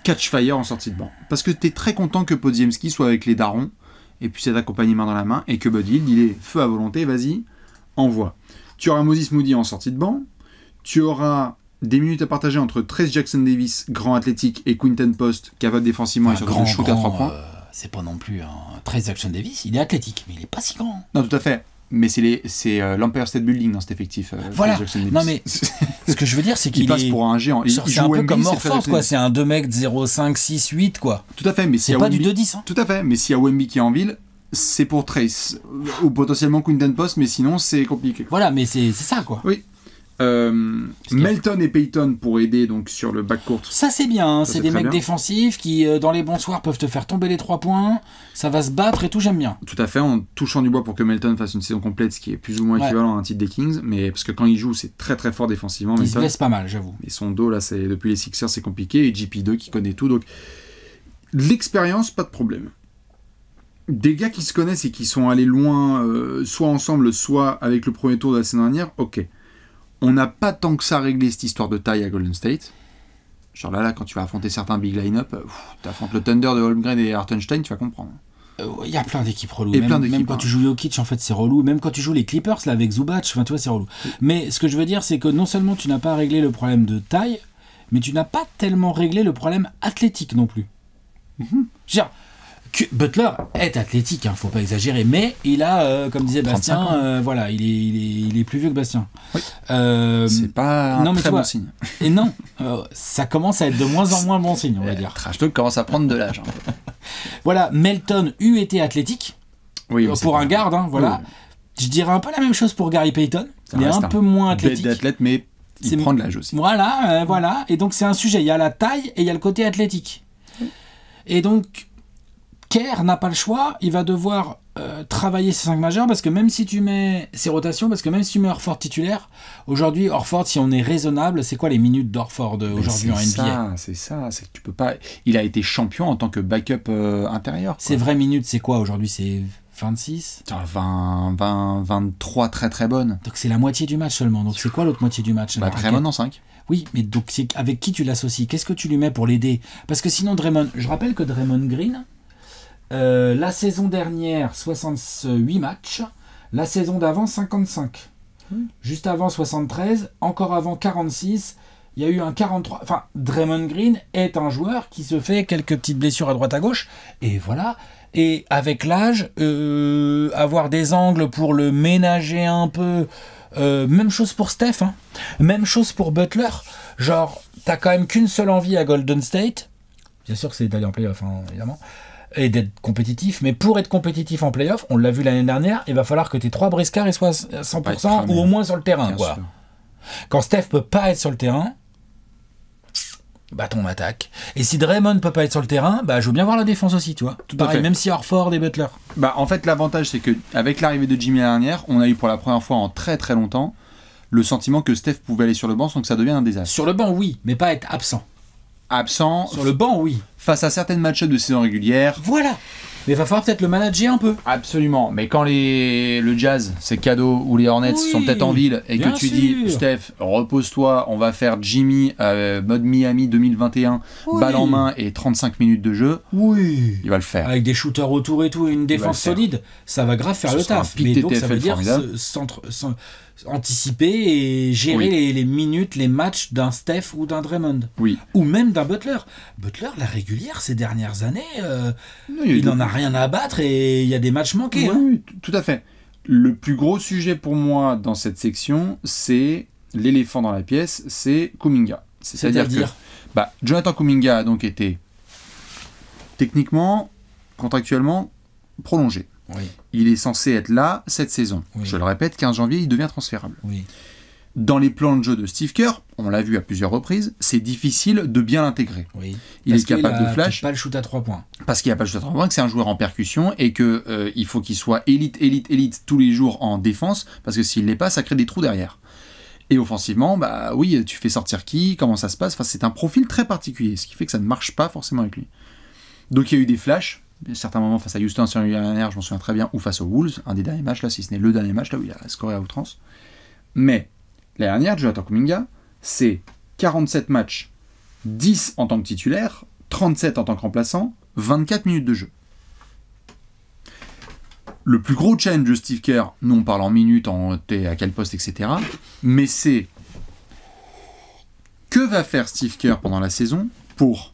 catch fire en sortie de banc. Parce que tu es très content que Podziemski soit avec les darons et puis cet accompagnement dans la main et que Buddy Hield, il est feu à volonté, vas-y, envoie. Tu auras Moses Moody en sortie de banc. Tu auras des minutes à partager entre Trayce Jackson-Davis, grand athlétique, et Quinten Post, capable défensivement et surtout de shoot à 3 points. C'est pas non plus un Trayce Jackson-Davis, il est athlétique, mais il est pas si grand. Non, tout à fait. Mais c'est l'Empire State Building dans cet effectif. Voilà. Non, mais ce que je veux dire, c'est qu'il passe pour un géant. C'est un peu comme Horford, quoi. C'est un 2 m 05, 6, 8, quoi. Tout à fait. Mais c'est pas du 2-10. Hein. Tout à fait. Mais s'il y a Wemby qui est en ville, c'est pour Trayce. Ou potentiellement Quinten Post, mais sinon, c'est compliqué. Voilà, mais c'est ça, quoi. Oui. Melton et Payton pour aider donc sur le backcourt. Ça c'est bien, hein. C'est des mecs défensifs qui dans les bons soirs peuvent te faire tomber les 3 points, ça va se battre et tout, j'aime bien. Tout à fait, en touchant du bois pour que Melton fasse une saison complète, ce qui est plus ou moins équivalent à un titre des Kings, mais parce que quand il joue c'est très très fort défensivement. Il se blesse pas mal, j'avoue. Et son dos là, c'est depuis les Sixers c'est compliqué, et JP2 qui connaît tout, donc l'expérience pas de problème. Des gars qui se connaissent et qui sont allés loin, soit ensemble, soit avec le premier tour de la saison dernière, ok. On n'a pas tant que ça réglé cette histoire de taille à Golden State. Genre là, quand tu vas affronter certains big line-up, tu affrontes le Thunder de Holmgren et Hartenstein, tu vas comprendre. Il y a plein d'équipes reloues. Même quand tu joues Jokic, en fait, c'est relou. Même quand tu joues les Clippers, là, avec Zubac, enfin, tu vois, c'est relou. Mais ce que je veux dire, c'est que non seulement tu n'as pas réglé le problème de taille, mais tu n'as pas tellement réglé le problème athlétique non plus. Genre, Butler est athlétique, faut pas exagérer, mais il a, comme disait Bastien, voilà, il est plus vieux que Bastien. Oui. C'est pas un très bon signe. Et non, ça commence à être de moins en moins bon signe, on va dire. Trash Talk commence à prendre de l'âge. Voilà, Melton eût été athlétique, pour un garde, voilà. Oui. Je dirais un peu la même chose pour Gary Payton. Il est un peu moins athlétique. D'athlète, mais il prend de l'âge aussi. Voilà, et donc c'est un sujet. Il y a la taille et il y a le côté athlétique. Et donc, Kerr n'a pas le choix, il va devoir travailler ses 5 majeurs, parce que même si tu mets ses rotations, parce que même si tu mets Horford titulaire, aujourd'hui, Horford, si on est raisonnable, c'est quoi les minutes d'Horford aujourd'hui en NBA? C'est que tu peux pas. Il a été champion en tant que backup intérieur. Ses vraies minutes, c'est quoi aujourd'hui? C'est 26 23 très très bonnes. Donc c'est la moitié du match seulement. Donc c'est quoi l'autre moitié du match? Draymond en 5. Oui, mais donc c'est avec qui tu l'associes? Qu'est-ce que tu lui mets pour l'aider? Parce que sinon Draymond, je rappelle que Draymond Green, la saison dernière 68 matchs, la saison d'avant 55, juste avant 73, encore avant 46, il y a eu un 43. Enfin, Draymond Green est un joueur qui se fait quelques petites blessures à droite à gauche, et voilà. Et avec l'âge, avoir des angles pour le ménager un peu. Même chose pour Steph, hein. Même chose pour Butler. Genre, t'as quand même qu'une seule envie à Golden State. Bien sûr que c'est d'aller en playoff, hein, évidemment. Et d'être compétitif. Mais pour être compétitif en playoff, on l'a vu l'année dernière, il va falloir que tes 3 briscards soient 100% ou au moins sur le terrain. Quoi. Quand Steph peut pas être sur le terrain, bâton attaque. Et si Draymond peut pas être sur le terrain, bah je veux bien voir la défense aussi, tu vois. Tout pareil, même si Horford et Butler. Bah en fait l'avantage c'est que avec l'arrivée de Jimmy l'année dernière, on a eu pour la première fois en très très longtemps le sentiment que Steph pouvait aller sur le banc sans que ça devienne un désastre. Sur le banc oui, mais pas être absent. Absent. Sur le banc oui. Face à certaines match-ups de saison régulière. Voilà. Mais il va falloir peut-être le manager un peu. Absolument. Mais quand le Jazz, c'est cadeau, ou les Hornets sont peut-être en ville, et que tu dis, Steph, repose-toi, on va faire Jimmy, mode Miami 2021, balle en main et 35 minutes de jeu, il va le faire. Avec des shooters autour et tout, et une défense solide, ça va grave faire le taf. Mais donc ça veut dire anticiper et gérer les minutes, les matchs d'un Steph ou d'un Draymond. Oui. Ou même d'un Butler. Butler, la régulière, ces dernières années, il n'en a rien à battre et il y a des matchs manqués. Oui, tout à fait. Le plus gros sujet pour moi dans cette section, c'est l'éléphant dans la pièce, c'est Kuminga. C'est-à-dire que Jonathan Kuminga a donc été techniquement, contractuellement, prolongé. Oui. Il est censé être là cette saison. Oui. Je le répète, 15 janvier, il devient transférable. Oui. Dans les plans de jeu de Steve Kerr, on l'a vu à plusieurs reprises, c'est difficile de bien l'intégrer. Oui. Il est capable de flash. Pas le shoot à 3 points. Parce qu'il n'a pas le shoot à 3 points, que c'est un joueur en percussion et que il faut qu'il soit élite tous les jours en défense, parce que s'il ne l'est pas, ça crée des trous derrière. Et offensivement, oui, tu fais sortir qui, comment ça se passe, c'est un profil très particulier, ce qui fait que ça ne marche pas forcément avec lui. Donc il y a eu des flashs. À certains moments face à Houston sur l'année dernière, je m'en souviens très bien, ou face aux Wolves, un des derniers matchs, là, si ce n'est le dernier match, là où il a scoré à outrance. Mais l'année dernière, Jonathan Kuminga, c'est 47 matchs, 10 en tant que titulaire, 37 en tant que remplaçant, 24 minutes de jeu. Le plus gros challenge de Steve Kerr, nous on parle en minutes, à quel poste, etc. Mais c'est que va faire Steve Kerr pendant la saison pour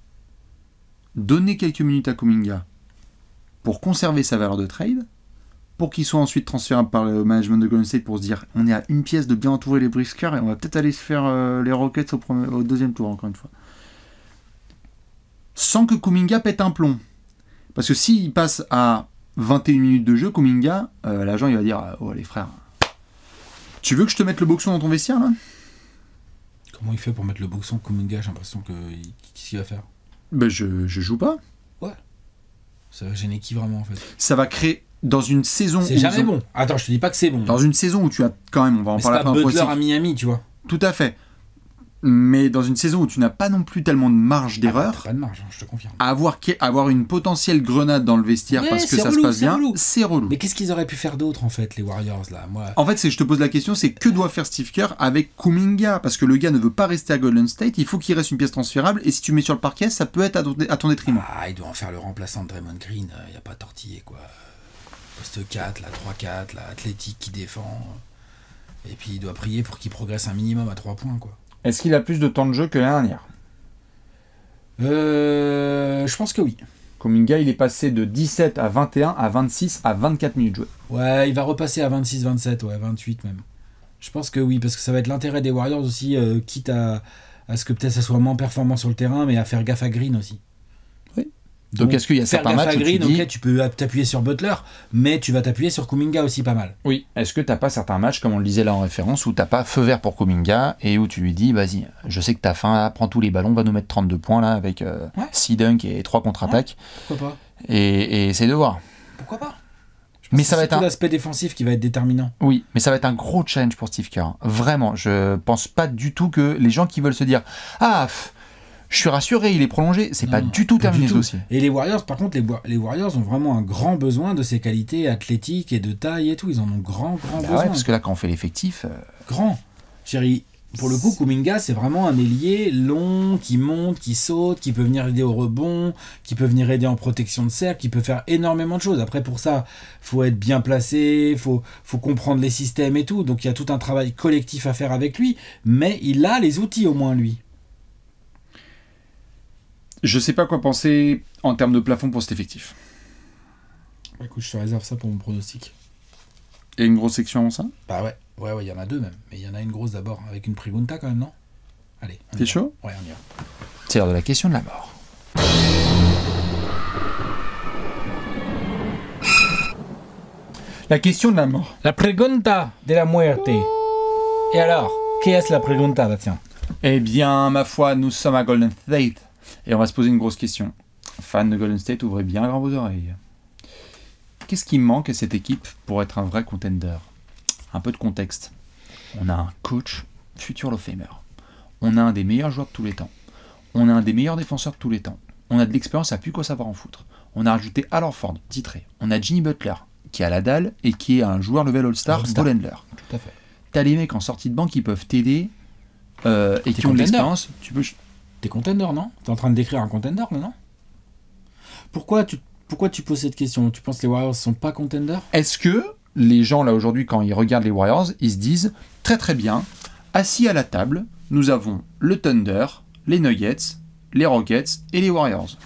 donner quelques minutes à Kuminga, pour conserver sa valeur de trade, pour qu'il soit ensuite transférable par le management de Golden State pour se dire on est à une pièce de bien entourer les briscards et on va peut-être aller se faire les Rockets au deuxième tour, encore une fois. Sans que Kuminga pète un plomb. Parce que s'il passe à 21 minutes de jeu, Kuminga, l'agent il va dire oh les frères, tu veux que je te mette le boxon dans ton vestiaire là? Comment il fait pour mettre le boxon Kuminga? J'ai l'impression que qu'est-ce qu'il va faire? Je joue pas. Ouais. Ça va gêner qui vraiment en fait? Ça va créer dans une saison. C'est jamais bon. Attends, je te dis pas que c'est bon. Dans une saison où tu as quand même, on va en parler après. C'est pas Butler à Miami, tu vois. Tout à fait. Mais dans une saison où tu n'as pas non plus tellement de marge d'erreur, pas de marge, je te confirme. Avoir une potentielle grenade dans le vestiaire parce que ça se passe bien, c'est relou. Mais qu'est-ce qu'ils auraient pu faire d'autre en fait, les Warriors là? En fait, je te pose la question, c'est que doit faire Steve Kerr avec Kuminga? Parce que le gars ne veut pas rester à Golden State, il faut qu'il reste une pièce transférable, et si tu mets sur le parquet, ça peut être à ton détriment. Il doit en faire le remplaçant de Draymond Green, il n'y a pas tortillé quoi. Poste 4, là, 3-4, là, athlétique qui défend. Et puis il doit prier pour qu'il progresse un minimum à 3 points quoi. Est-ce qu'il a plus de temps de jeu que l'année dernière? Je pense que oui. Kuminga, il est passé de 17 à 21 à 26 à 24 minutes jouées. Ouais, il va repasser à 26, 27, 28 même. Je pense que oui, parce que ça va être l'intérêt des Warriors aussi, quitte à ce que peut-être ça soit moins performant sur le terrain, mais à faire gaffe à Green aussi. Oui. Donc est-ce qu'il y a certains matchs où Green, tu dis... ok, tu peux t'appuyer sur Butler, mais tu vas t'appuyer sur Kuminga aussi pas mal. Oui. Est-ce que t'as pas certains matchs, comme on le disait là en référence, où t'as pas feu vert pour Kuminga et où tu lui dis, vas-y, je sais que t'as faim, là, prends tous les ballons, va nous mettre 32 points là avec 6 dunks et 3 contre-attaques. Pourquoi pas? Et essaye de voir. Pourquoi pas? Mais ça va être l'aspect défensif qui va être déterminant. Oui, mais ça va être un gros challenge pour Steve Kerr. Vraiment, je pense pas du tout que les gens qui veulent se dire « Ah, je suis rassuré, il est prolongé », c'est pas du tout terminé ce dossier. Et les Warriors, par contre, les Warriors ont vraiment un grand besoin de ces qualités athlétiques et de taille et tout. Ils en ont grand besoin. Ouais, parce que là, quand on fait l'effectif... Grand. Chérie, pour le coup, Kuminga, c'est vraiment un ailier long, qui monte, qui saute, qui peut venir aider au rebond, qui peut venir aider en protection de cercle, qui peut faire énormément de choses. Après, pour ça, faut être bien placé, faut comprendre les systèmes et tout. Donc, il y a tout un travail collectif à faire avec lui, mais il a les outils au moins, lui. Je sais pas quoi penser en termes de plafond pour cet effectif. Écoute, je te réserve ça pour mon pronostic. Et une grosse section en ça? Bah ouais, il y en a deux même. Mais il y en a une grosse d'abord, avec une Pregunta quand même, non? Allez. T'es chaud? Ouais, on y va. C'est l'heure de la question de la mort. La question de la mort. La Pregunta de la muerte. Et alors, qui est la Pregunta, là, tiens? Eh bien, ma foi, nous sommes à Golden State. Et on va se poser une grosse question. Fans de Golden State, ouvrez bien grand vos oreilles. Qu'est-ce qui manque à cette équipe pour être un vrai contender? Un peu de contexte. On a un coach futur Hall of Famer. On a un des meilleurs joueurs de tous les temps. On a un des meilleurs défenseurs de tous les temps. On a de l'expérience à plus qu'au savoir en foutre. On a rajouté Al Horford, titré. On a Jimmy Butler, qui a la dalle et qui est un joueur level All-Star, Ball handler. Tout à fait. T'as les mecs en sortie de banc qui peuvent t'aider et qui ont de l'expérience. T'es contender, non? T'es en train de décrire un contender, non? Pourquoi tu poses cette question? Tu penses que les Warriors sont pas contenders? Est-ce que les gens, là, aujourd'hui, quand ils regardent les Warriors, ils se disent, très très bien, assis à la table, nous avons le Thunder, les Nuggets, les Rockets et les Warriors.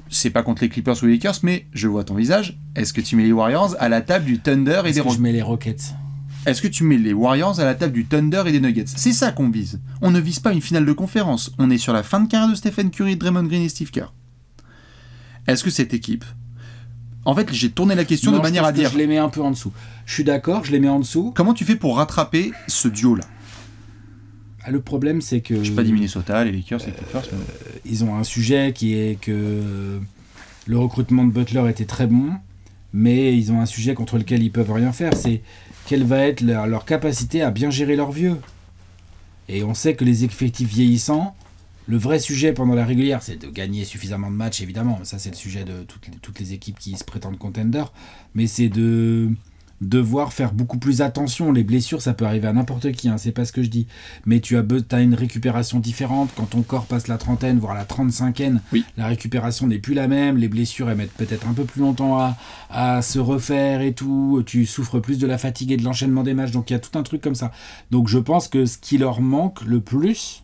C'est pas contre les Clippers ou les Lakers, mais je vois ton visage. Est-ce que tu mets les Warriors à la table du Thunder et des Rockets? Je mets les Rockets. Est-ce que tu mets les Warriors à la table du Thunder et des Nuggets? C'est ça qu'on vise. On ne vise pas une finale de conférence. On est sur la fin de carrière de Stephen Curry, Draymond Green et Steve Kerr. Est-ce que cette équipe... En fait, j'ai tourné la question de manière à dire... Je les mets un peu en dessous. Je suis d'accord, je les mets en dessous. Comment tu fais pour rattraper ce duo-là? Le problème, c'est que... Je sais pas du Minnesota, les Lakers, les Clippers... Ils ont un sujet qui est que le recrutement de Butler était très bon, mais ils ont un sujet contre lequel ils peuvent rien faire. C'est quelle va être leur capacité à bien gérer leurs vieux. Et on sait que les effectifs vieillissants, le vrai sujet pendant la régulière, c'est de gagner suffisamment de matchs, évidemment. Ça, c'est le sujet de toutes les équipes qui se prétendent contenders. Mais c'est de devoir faire beaucoup plus attention. Les blessures, ça peut arriver à n'importe qui, hein, c'est pas ce que je dis. Mais tu as une récupération différente. Quand ton corps passe la trentaine, voire la 35e, oui. La récupération n'est plus la même. Les blessures, elles mettent peut-être un peu plus longtemps à se refaire et tout. Tu souffres plus de la fatigue et de l'enchaînement des matchs. Donc il y a tout un truc comme ça. Donc je pense que ce qui leur manque le plus,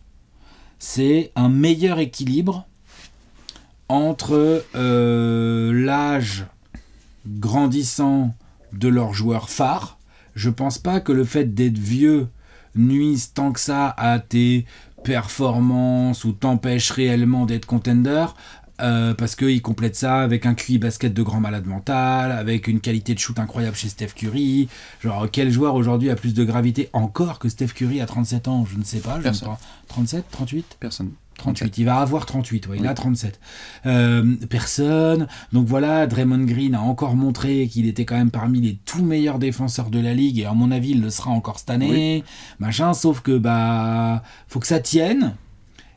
c'est un meilleur équilibre entre l'âge grandissant de leurs joueurs phares. Je pense pas que le fait d'être vieux nuise tant que ça à tes performances ou t'empêche réellement d'être contender, parce qu'ils complètent ça avec un QI basket de grand malade mental, avec une qualité de shoot incroyable chez Steph Curry. Genre, quel joueur aujourd'hui a plus de gravité encore que Steph Curry à 37 ans? Je ne sais pas. 37, 38? Personne. 38, il va avoir 38, ouais, il a 37. Personne. Donc voilà, Draymond Green a encore montré qu'il était quand même parmi les tout meilleurs défenseurs de la ligue, et à mon avis, il le sera encore cette année. Machin, sauf que faut que ça tienne,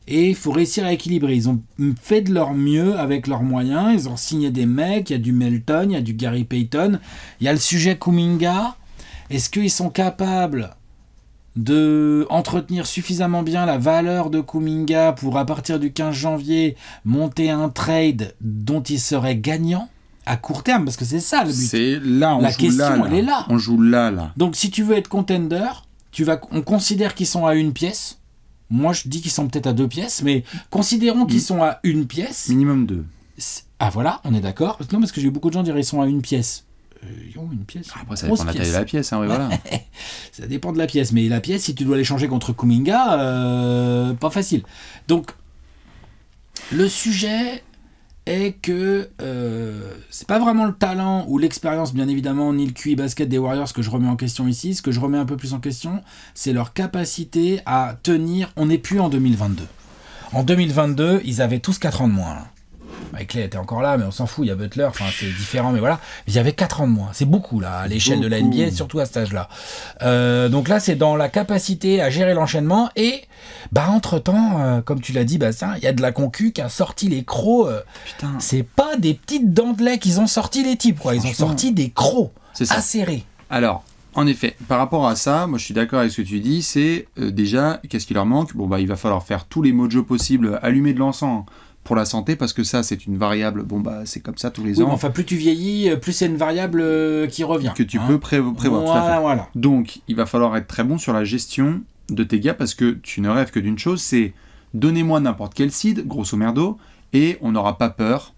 et il faut réussir à équilibrer. Ils ont fait de leur mieux avec leurs moyens, ils ont signé des mecs, il y a du Melton, il y a du Gary Payton, il y a le sujet Kuminga. Est-ce qu'ils sont capables de entretenir suffisamment bien la valeur de Kuminga pour, à partir du 15 janvier, monter un trade dont il serait gagnant à court terme? Parce que c'est ça le but. C'est là, la question, elle est là. On joue là. Donc si tu veux être contender, on considère qu'ils sont à une pièce. Moi, je dis qu'ils sont peut-être à 2 pièces, mais considérons qu'ils sont à une pièce. Minimum 2. Ah voilà, on est d'accord. Non, parce que j'ai eu beaucoup de gens dire qu'ils sont à une pièce. Une pièce. Après, ça dépend de la taille de la pièce, hein, oui, voilà. Ça dépend de la pièce, mais la pièce, si tu dois l'échanger contre Kuminga, pas facile. Donc, le sujet est que c'est pas vraiment le talent ou l'expérience, bien évidemment, ni le QI basket des Warriors que je remets en question ici. Ce que je remets un peu plus en question, c'est leur capacité à tenir. On n'est plus en 2022. En 2022, ils avaient tous 4 ans de moins. Là. Clay était encore là, mais on s'en fout, il y a Butler, enfin c'est différent, mais voilà. Il y avait 4 ans de moins, c'est beaucoup là, à l'échelle de la NBA, surtout à cet âge-là. Donc là, c'est dans la capacité à gérer l'enchaînement, et entre-temps, comme tu l'as dit, il y a de la concu qui a sorti les crocs. C'est pas des petites dents de lait qu'ils ont sorti les types, quoi. Ils ont sorti des crocs acérés. Alors, en effet, par rapport à ça, moi je suis d'accord avec ce que tu dis, c'est déjà, qu'est-ce qui leur manque ? Il va falloir faire tous les mojos possibles, allumer de l'encens pour la santé, parce que ça c'est une variable, c'est comme ça tous les ans. Mais enfin, plus tu vieillis, plus c'est une variable qui revient. Que tu peux prévoir. Voilà. Donc, il va falloir être très bon sur la gestion de tes gars, parce que tu ne rêves que d'une chose, c'est donnez-moi n'importe quel seed, grosso merdo, et on n'aura pas peur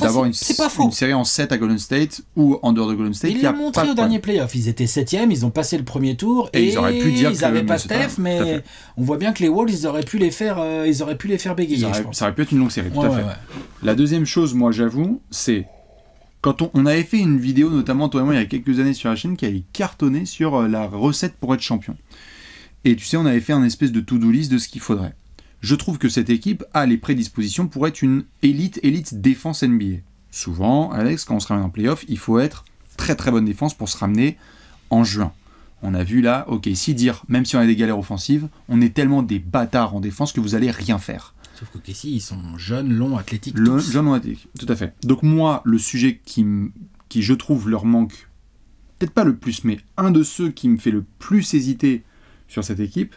d'avoir une série en 7 à Golden State ou en dehors de Golden State. Ils l'ont montré au dernier playoff. Ils étaient 7e, ils ont passé le premier tour et ils auraient pu dire ils n'avaient pas Steph, mais on voit bien que les Wolves, ils auraient pu les faire bégayer. Ça aurait pu être une longue série, tout à fait. La deuxième chose, moi j'avoue, c'est quand on avait fait une vidéo, notamment toi et moi, il y a quelques années sur la chaîne, qui avait cartonné sur la recette pour être champion. Et tu sais, on avait fait un espèce de to-do list de ce qu'il faudrait. Je trouve que cette équipe a les prédispositions pour être une élite défense NBA. Souvent, Alex, quand on se ramène en playoff, il faut être très très bonne défense pour se ramener en juin. On a vu là, dire, même si on a des galères offensives, on est tellement des bâtards en défense que vous allez rien faire. Sauf que ils sont jeunes, longs, athlétiques. Jeunes, longs, athlétiques, tout à fait. Donc moi, le sujet qui je trouve leur manque, peut-être pas le plus, mais un de ceux qui me fait le plus hésiter sur cette équipe,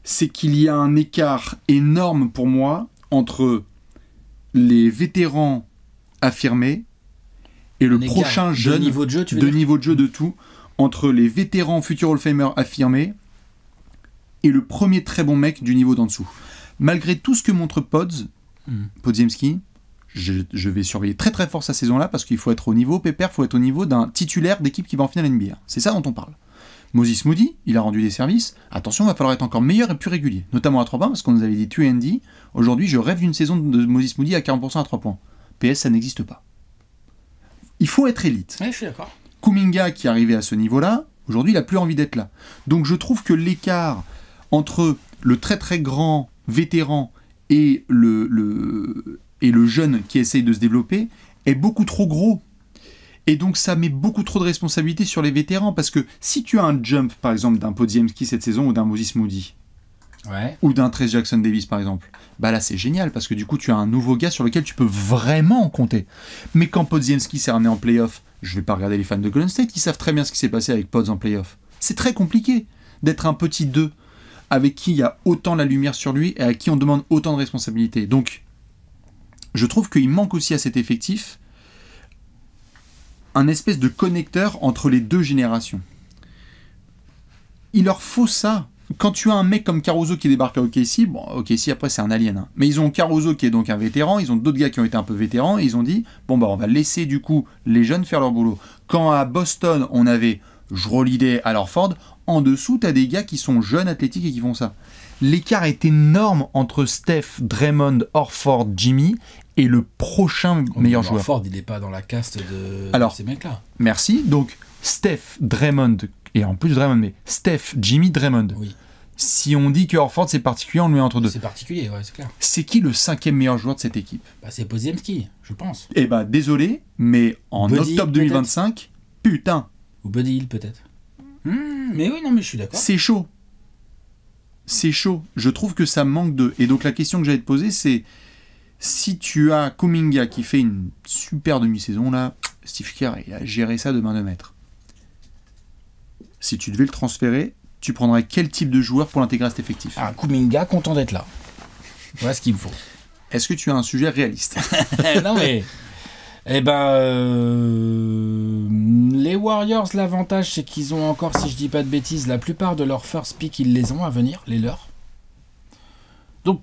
c'est qu'il y a un écart énorme pour moi entre les vétérans affirmés et le prochain jeune de niveau de jeu de tout, entre les vétérans Future Hall of Famer affirmés et le premier très bon mec du niveau d'en dessous. Malgré tout ce que montre Podziemski, je vais surveiller très très fort sa saison-là, parce qu'il faut être au niveau, Pépère, il faut être au niveau d'un titulaire d'équipe qui va en finale NBA. C'est ça dont on parle. Moses Moody, il a rendu des services. Attention, il va falloir être encore meilleur et plus régulier. Notamment à 3 points, parce qu'on nous avait dit 2&D. Aujourd'hui, je rêve d'une saison de Moses Moody à 40% à 3 points. PS, ça n'existe pas. Il faut être élite. Ouais, je suis d'accord. Kuminga, qui est arrivé à ce niveau-là, aujourd'hui, il n'a plus envie d'être là. Donc je trouve que l'écart entre le très très grand vétéran et le jeune qui essaye de se développer est beaucoup trop gros. Et donc ça met beaucoup trop de responsabilités sur les vétérans, parce que si tu as un jump, par exemple, d'un Podziemski cette saison, ou d'un Moses Moody, ou d'un Trayce Jackson-Davis, par exemple, là c'est génial, parce que du coup tu as un nouveau gars sur lequel tu peux vraiment compter. Mais quand Podziemski s'est ramené en playoff, je vais pas regarder les fans de Golden State, ils savent très bien ce qui s'est passé avec Pods en playoff. C'est très compliqué d'être un petit 2 avec qui il y a autant la lumière sur lui et à qui on demande autant de responsabilités. Donc je trouve qu'il manque aussi à cet effectif un espèce de connecteur entre les deux générations. Il leur faut ça. Quand tu as un mec comme Caruso qui débarque à OKC, OKC après c'est un alien, hein. Mais ils ont Caruso qui est donc un vétéran, ils ont d'autres gars qui ont été un peu vétérans, et ils ont dit, on va laisser du coup les jeunes faire leur boulot. Quand à Boston, on avait Jrolidé à Horford, en dessous, tu as des gars qui sont jeunes, athlétiques et qui font ça. L'écart est énorme entre Steph, Draymond, Horford, Jimmy et le prochain meilleur joueur. Horford, il n'est pas dans la caste de ces mecs-là. Merci. Donc, Steph, Draymond, et en plus Draymond, mais Steph, Jimmy, Draymond. Oui. Si on dit que Horford, c'est particulier, on le met entre deux. C'est particulier, ouais, c'est clair. C'est qui le 5e meilleur joueur de cette équipe ? C'est Podziemski, je pense. Désolé, mais en octobre 2025, putain. Ou Buddy Hield, peut-être. Mais oui, non, mais je suis d'accord. C'est chaud. C'est chaud. Je trouve que ça manque de... Et donc la question que j'allais te poser, c'est si tu as Kuminga qui fait une super demi-saison, là, Steve Kerr, il a géré ça de main de maître. Si tu devais le transférer, tu prendrais quel type de joueur pour l'intégrer à cet effectif ? Kuminga, content d'être là. Voilà ce qu'il me faut. Est-ce que tu as un sujet réaliste ? Non, mais... les Warriors, l'avantage, c'est qu'ils ont encore, si je dis pas de bêtises, la plupart de leurs first pick, ils les ont à venir, les leurs. Donc,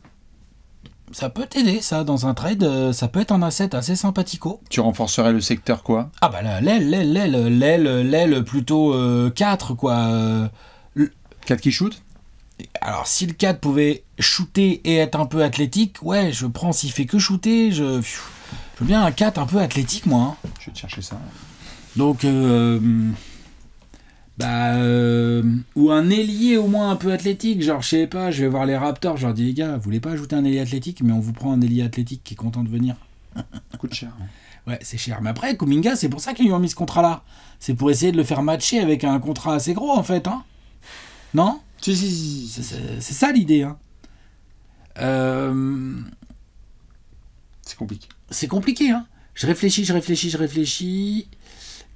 ça peut t'aider, ça, dans un trade. Ça peut être un asset assez sympathico. Tu renforcerais le secteur quoi ? L'aile plutôt 4, quoi. 4 qui shoot ? Alors, si le 4 pouvait shooter et être un peu athlétique, ouais, je prends. S'il fait que shooter, je veux bien un 4 un peu athlétique, moi. Hein. Je vais te chercher ça. Donc, ou un ailier au moins un peu athlétique, genre je sais pas, je vais voir les Raptors, je leur dis les gars, vous voulez pas ajouter un ailier athlétique, mais on vous prend un ailier athlétique qui est content de venir. Ça coûte cher. Ouais, c'est cher. Mais après, Kuminga, c'est pour ça qu'ils lui ont mis ce contrat-là. C'est pour essayer de le faire matcher avec un contrat assez gros, en fait. Hein, non? Si. C'est ça l'idée. Hein. C'est compliqué. C'est compliqué. Hein. Je réfléchis.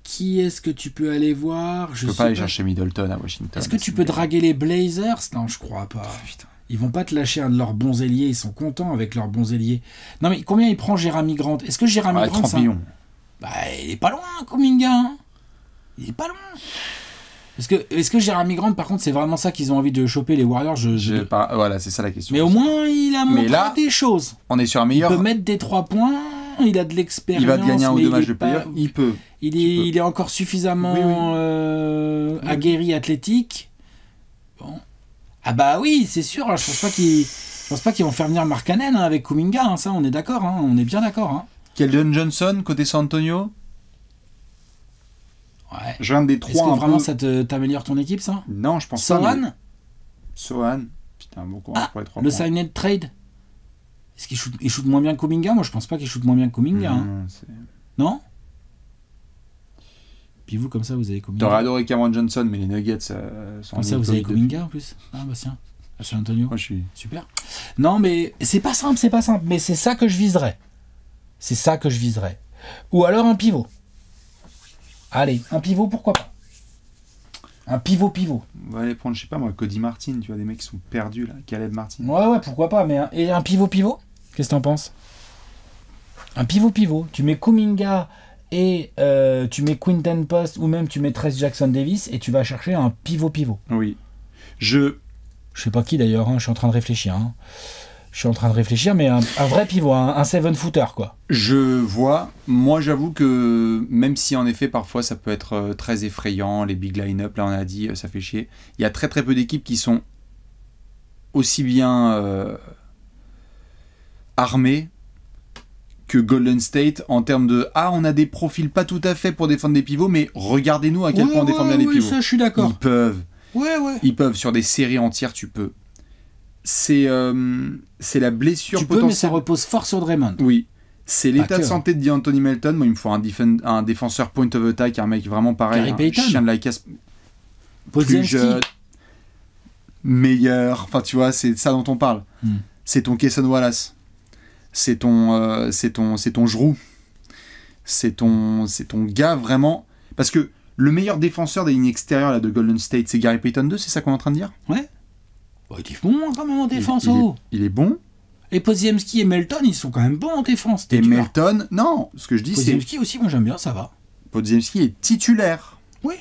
Qui est-ce que tu peux aller voir? Je peux pas aller chercher Middleton à Washington. Est-ce que tu peux draguer les Blazers? Non, je crois pas. Putain. Ils vont pas te lâcher un de leurs bons ailiers. Ils sont contents avec leurs bons ailiers. Non, mais combien il prend Jeremy Grant? Est-ce que Jeremy Grant... 30 millions. Bah, il est pas loin, Kuminga. Hein. Il est pas loin. Est-ce que Jeremy Grant, par contre, c'est vraiment ça qu'ils ont envie de choper les Warriors? Voilà, c'est ça la question. Mais au moins, il a montré des choses. On est sur un meilleur... Il peut mettre des 3 points. Il a de l'expérience. Il va te gagner un ou deux matchs de playoff. Il peut. Il est encore suffisamment aguerri, athlétique. Bon. Ah bah oui, c'est sûr. Je pense pas qu'ils vont faire venir Markkanen avec Kuminga. Hein, ça, on est d'accord. Hein, on est bien d'accord. Hein. Keldon Johnson côté San Antonio. Ouais. Je viens des 3. Est-ce que vraiment ça t'améliore ton équipe, ça? Non, je pense Sohan pas. Sohan. Putain, beaucoup pour les 3 le points. sign trade. Est-ce qu'il shoot moins bien que Kuminga? Moi, je pense pas qu'il shoot moins bien que Kuminga. Non? Puis vous, comme ça, vous avez Kuminga. T'aurais adoré Cameron Johnson, mais les Nuggets sont... Comme ça, vous avez Kuminga, en plus. Ah, bah tiens. À San Antonio. Moi, je suis... Super. Non, mais c'est pas simple. Mais c'est ça que je viserais. Ou alors un pivot. Allez, un pivot, pourquoi pas? Un pivot. On va aller prendre, je sais pas moi, Cody Martin, tu vois, des mecs qui sont perdus là, Caleb Martin. Ouais, pourquoi pas, mais et un pivot? Qu'est-ce que t'en penses? Un pivot. Tu mets Kuminga et tu mets Quinton Post ou même tu mets Trayce Jackson Davis et tu vas chercher un pivot. Oui. Je sais pas qui d'ailleurs, hein, je suis en train de réfléchir. Hein. Mais un vrai pivot, un 7-footer, quoi. Je vois. Moi, j'avoue que même si en effet, parfois, ça peut être très effrayant, les big line-up, là, on a dit, ça fait chier. Il y a très très peu d'équipes qui sont aussi bien armées que Golden State en termes de on a des profils pas tout à fait pour défendre des pivots, mais regardez-nous à quel point on défend bien les pivots. Ça, je suis d'accord. Ils peuvent. Ouais. Ils peuvent sur des séries entières, tu peux. C'est la blessure tu potentielle. peux, mais ça repose fort sur Draymond. Oui. C'est l'état de santé de D'Anthony Melton. Moi, il me faut un défenseur point of attack, un mec vraiment pareil, un chien de la casse, plus jeune, meilleur. Enfin, tu vois, c'est ça dont on parle. C'est ton Cason Wallace. C'est ton Giroux. C'est ton gars vraiment. Parce que le meilleur défenseur des lignes extérieures là, de Golden State, c'est Gary Payton 2, c'est ça qu'on est en train de dire? Ouais. Bah, il est bon quand même en défense. Il est bon. Et Podziemski et Melton, ils sont quand même bons en défense. Et Melton, non, ce que je dis c'est... Podziemski aussi, moi j'aime bien, ça va. Podziemski est titulaire. Oui.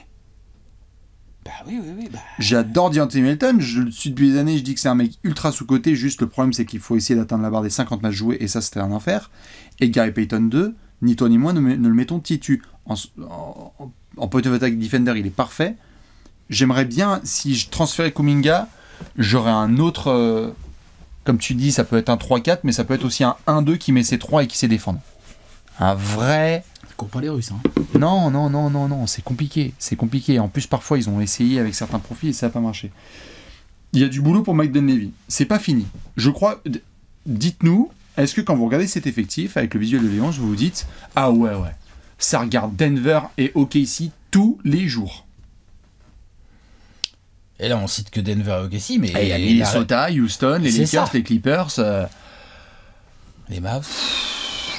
Bah oui. J'adore D'Anthony Melton, je le suis depuis des années, je dis que c'est un mec ultra sous-coté, juste le problème c'est qu'il faut essayer d'atteindre la barre des 50 matchs joués, et ça c'était un enfer. Et Gary Payton 2, ni toi ni moi ne le mettons titu. En point of attack defender, il est parfait. J'aimerais bien, si je transférais Kuminga, j'aurais un autre... comme tu dis, ça peut être un 3-4, mais ça peut être aussi un 1-2 qui met ses 3 et qui sait défendre. Un vrai... Ça court pas les Russes, hein. Non, c'est compliqué. En plus, parfois, ils ont essayé avec certains profils et ça n'a pas marché. Il y a du boulot pour Mike Dunleavy. C'est pas fini. Je crois... Dites-nous, est-ce que quand vous regardez cet effectif, avec le visuel de Léonce, vous vous dites « Ah ouais, ça regarde Denver et OKC tous les jours ». Et là, on cite que Denver et OKC, mais... Il y a Minnesota, Houston, les Lakers, les Clippers... Les Mavs.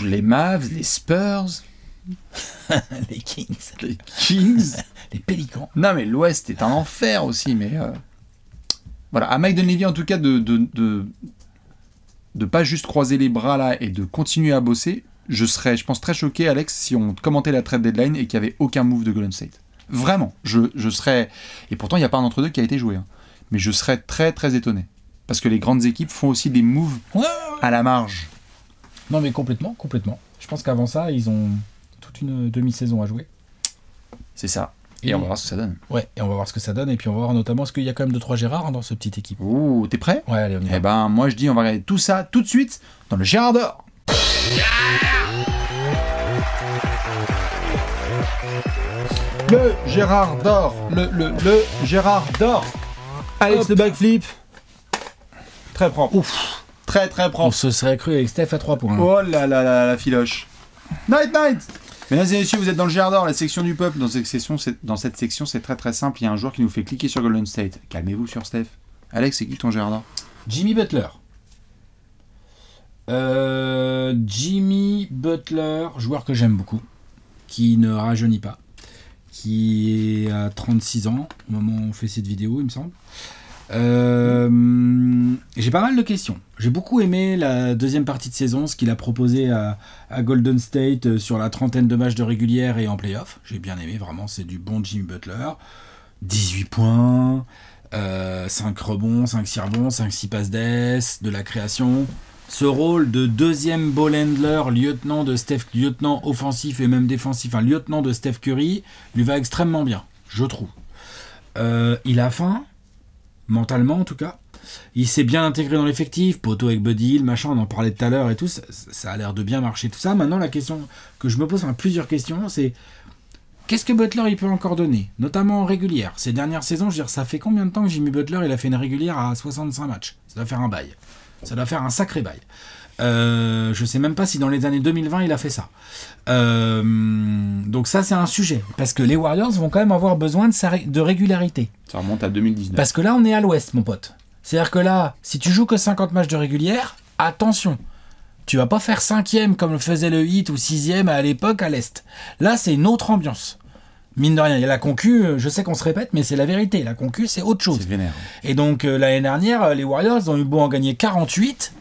Les Spurs... les Kings. Les Pélicans. Non, mais l'Ouest est un enfer aussi, mais... Voilà, à Mike Dunleavy, en tout cas, de pas juste croiser les bras là et de continuer à bosser, je serais, je pense, très choqué, Alex, si on commentait la trade deadline et qu'il n'y avait aucun move de Golden State. Vraiment, je serais... Et pourtant, il n'y a pas un entre-deux qui a été joué. Hein. Mais je serais très, très étonné. Parce que les grandes équipes font aussi des moves à la marge. Non, mais complètement. Je pense qu'avant ça, ils ont toute une demi-saison à jouer. C'est ça. Et on va voir ce que ça donne. Ouais, et on va voir ce que ça donne. Et puis on va voir notamment ce qu'il y a quand même 2-3 Gérard dans cette petite équipe. Ouh, t'es prêt? Ouais, allez, on y va. Eh ben, moi je dis, on va regarder tout ça tout de suite dans le Gérard d'or. Le Gérard d'or. Le Gérard d'or. Alex, le backflip. Très propre. Ouf. très très On propre. se serait cru avec Steph à 3 points. Oh là là là, la filoche. Night night. Mesdames et messieurs, vous êtes dans le GR, la section du peuple. Dans cette section, c'est très très simple. Il y a un joueur qui nous fait cliquer sur Golden State. Calmez-vous sur Steph. Alex, c'est qui ton GR? Jimmy Butler. Jimmy Butler, joueur que j'aime beaucoup, qui ne rajeunit pas, qui a 36 ans au moment où on fait cette vidéo, il me semble. J'ai pas mal de questions. J'ai beaucoup aimé la deuxième partie de saison, ce qu'il a proposé à Golden State sur la trentaine de matchs de régulière et en playoff. J'ai bien aimé, vraiment, c'est du bon Jimmy Butler. 18 points, 5 rebonds, 5-6 rebonds, 5-6 passes d'ess, de la création. Ce rôle de deuxième ball handler, lieutenant offensif et même défensif, enfin lieutenant de Steph Curry, lui va extrêmement bien, je trouve. Il a faim, mentalement en tout cas. Il s'est bien intégré dans l'effectif, poteau avec Buddy Hield, machin, on en parlait tout à l'heure et tout, ça a l'air de bien marcher tout ça. Maintenant la question que je me pose, plusieurs questions, c'est qu'est-ce que Butler il peut encore donner, notamment en régulière. Ces dernières saisons, je veux dire, ça fait combien de temps que Jimmy Butler il a fait une régulière à 65 matchs? Ça doit faire un bail. Ça doit faire un sacré bail. Je sais même pas si dans les années 2020 il a fait ça. Donc ça c'est un sujet. Parce que les Warriors vont quand même avoir besoin de régularité. Ça remonte à 2019. Parce que là on est à l'ouest mon pote. C'est-à-dire que là, si tu joues que 50 matchs de régulière, attention. Tu vas pas faire 5e comme le faisait le Heat ou 6e à l'époque à l'est. Là c'est une autre ambiance. Mine de rien, il y a la concu, je sais qu'on se répète, mais c'est la vérité. La concu, c'est autre chose. C'est vénère. Et donc, l'année dernière, les Warriors ont eu beau en gagner 48,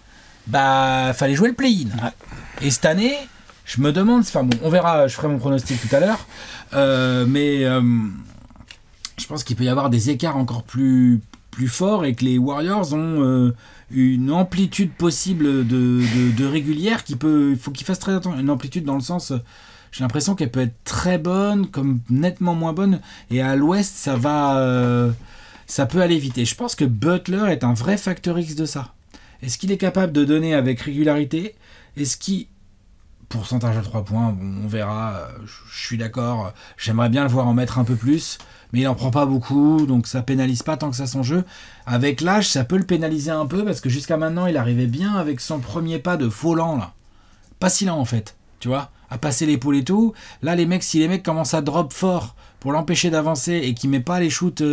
fallait jouer le play-in. Ouais. Et cette année, je me demande, enfin bon, on verra, je ferai mon pronostic tout à l'heure, mais je pense qu'il peut y avoir des écarts encore plus forts et que les Warriors ont une amplitude possible de régulière il faut qu'ils fassent très attention. Une amplitude dans le sens... J'ai l'impression qu'elle peut être très bonne, comme nettement moins bonne. Et à l'ouest, ça peut aller vite. Et je pense que Butler est un vrai facteur X de ça. Est-ce qu'il est capable de donner avec régularité? Est-ce qu'il... Pourcentage à 3 points, bon, on verra. Je suis d'accord. J'aimerais bien le voir en mettre un peu plus. Mais il n'en prend pas beaucoup, donc ça pénalise pas tant que ça son jeu. Avec l'âge, ça peut le pénaliser un peu, parce que jusqu'à maintenant, il arrivait bien avec son premier pas de faux lent, là. Pas si lent, en fait. Tu vois, à passer l'épaule et tout. Là, si les mecs commencent à drop fort pour l'empêcher d'avancer et qu'il met pas les shoots,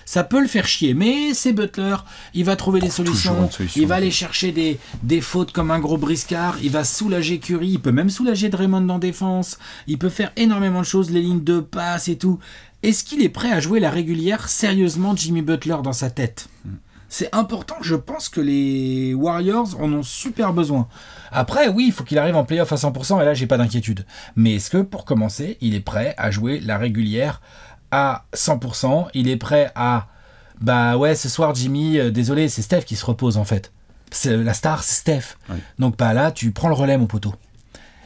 ça peut le faire chier. Mais c'est Butler, il va trouver des solutions. Il va aller chercher des fautes comme un gros briscard. Il va soulager Curry. Il peut même soulager Draymond en défense. Il peut faire énormément de choses, les lignes de passe et tout. Est-ce qu'il est prêt à jouer la régulière sérieusement, Jimmy Butler, dans sa tête? C'est important, je pense que les Warriors en ont super besoin. Après, oui, il faut qu'il arrive en playoff à 100%, et là, j'ai pas d'inquiétude. Mais est-ce que, pour commencer, il est prêt à jouer la régulière à 100%? Il est prêt à... ce soir, Jimmy, désolé, c'est Steph qui se repose, en fait. La star, c'est Steph. Oui. Donc, là, tu prends le relais, mon poteau.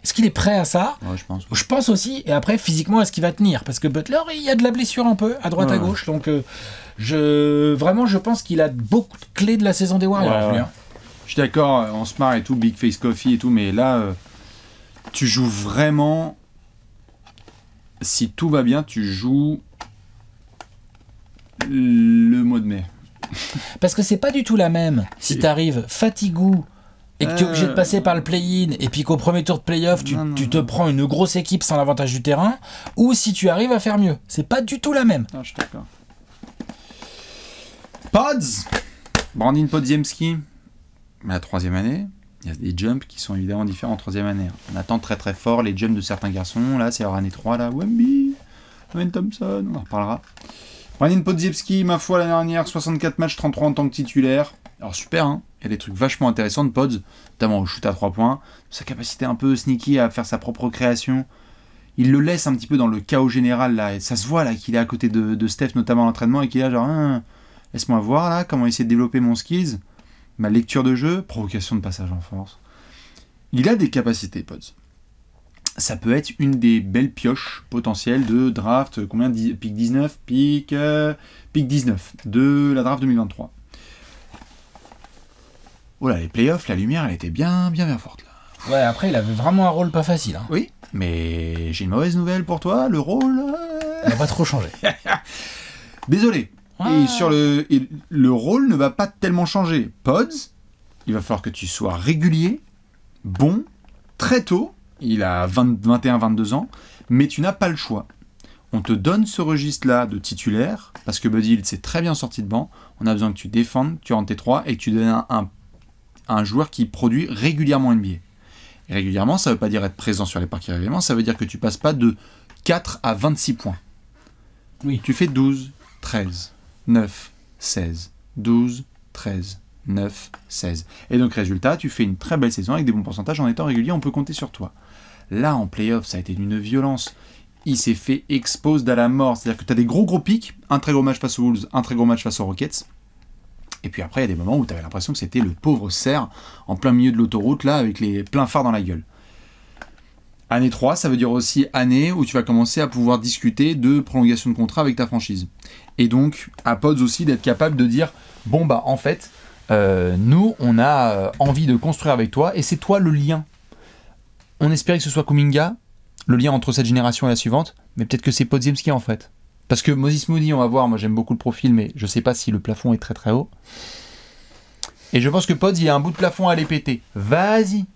Est-ce qu'il est prêt à ça? Ouais, je pense. Je pense aussi. Et après, physiquement, est-ce qu'il va tenir? Parce que Butler, il y a de la blessure un peu, à droite, à gauche. Donc, je pense qu'il a beaucoup de clés de la saison des Warriors. Ouais. Je suis d'accord, on se marre et tout, Big Face Coffee et tout, mais là, tu joues vraiment... Si tout va bien, tu joues le mois de mai. Parce que c'est pas du tout la même. Si t'arrives fatigou et que tu es obligé de passer par le play-in et puis qu'au premier tour de play-off, tu te prends une grosse équipe sans l'avantage du terrain, ou si tu arrives à faire mieux. C'est pas du tout la même. Ah, je suis d'accord. Pods, Brandin Podziemski, la 3e année. Il y a des jumps qui sont évidemment différents en 3e année. On attend très très fort les jumps de certains garçons. Là, c'est leur année 3, là. Wemby, Wayne Thompson, on en reparlera. Brandin Podziemski, ma foi, l'année dernière, 64 matchs, 33 en tant que titulaire. Alors super, hein. Il y a des trucs vachement intéressants de Pods, notamment au shoot à 3 points. Sa capacité un peu sneaky à faire sa propre création. Il le laisse un petit peu dans le chaos général, là. Et ça se voit, là, qu'il est à côté de Steph, notamment à l'entraînement, et qu'il est là, genre, laisse-moi voir, là, comment essayer de développer mon skills. Ma lecture de jeu, provocation de passage en force. Il a des capacités, Pods. Ça peut être une des belles pioches potentielles de draft, pick 19, pick 19 de la draft 2023. Oh là, les playoffs, la lumière, elle était bien forte, là. Ouais, après, il avait vraiment un rôle pas facile. Hein. Oui, mais j'ai une mauvaise nouvelle pour toi, le rôle... Il n'a pas trop changé. Désolé. Et sur le rôle ne va pas tellement changer. Pods, il va falloir que tu sois régulier, bon, très tôt, il a 21-22 ans, mais tu n'as pas le choix. On te donne ce registre-là de titulaire, parce que Buddy Hield s'est très bien sorti de banc, on a besoin que tu défendes, tu rentres tes 3 et que tu donnes un joueur qui produit régulièrement NBA. Et régulièrement, ça ne veut pas dire être présent sur les parquets régulièrement, ça veut dire que tu passes pas de 4 à 26 points. Oui. Tu fais 12, 13, 9, 16, 12, 13, 9, 16. Et donc, résultat, tu fais une très belle saison avec des bons pourcentages en étant régulier, on peut compter sur toi. Là, en play-off, ça a été d'une violence. Il s'est fait expose à la mort. C'est-à-dire que tu as des gros pics, un très gros match face aux Wolves, un très gros match face aux Rockets. Et puis après, il y a des moments où tu avais l'impression que c'était le pauvre cerf en plein milieu de l'autoroute, là, avec les pleins phares dans la gueule. Année 3, ça veut dire aussi année où tu vas commencer à pouvoir discuter de prolongation de contrat avec ta franchise. Et donc, à Pods aussi d'être capable de dire, bon bah en fait, nous, on a envie de construire avec toi, et c'est toi le lien. On espérait que ce soit Kuminga, le lien entre cette génération et la suivante, mais peut-être que c'est Podziemski en fait. Parce que Moses Moody, on va voir, moi j'aime beaucoup le profil, mais je sais pas si le plafond est très très haut. Et je pense que Pods, il a un bout de plafond à aller péter. Vas-y,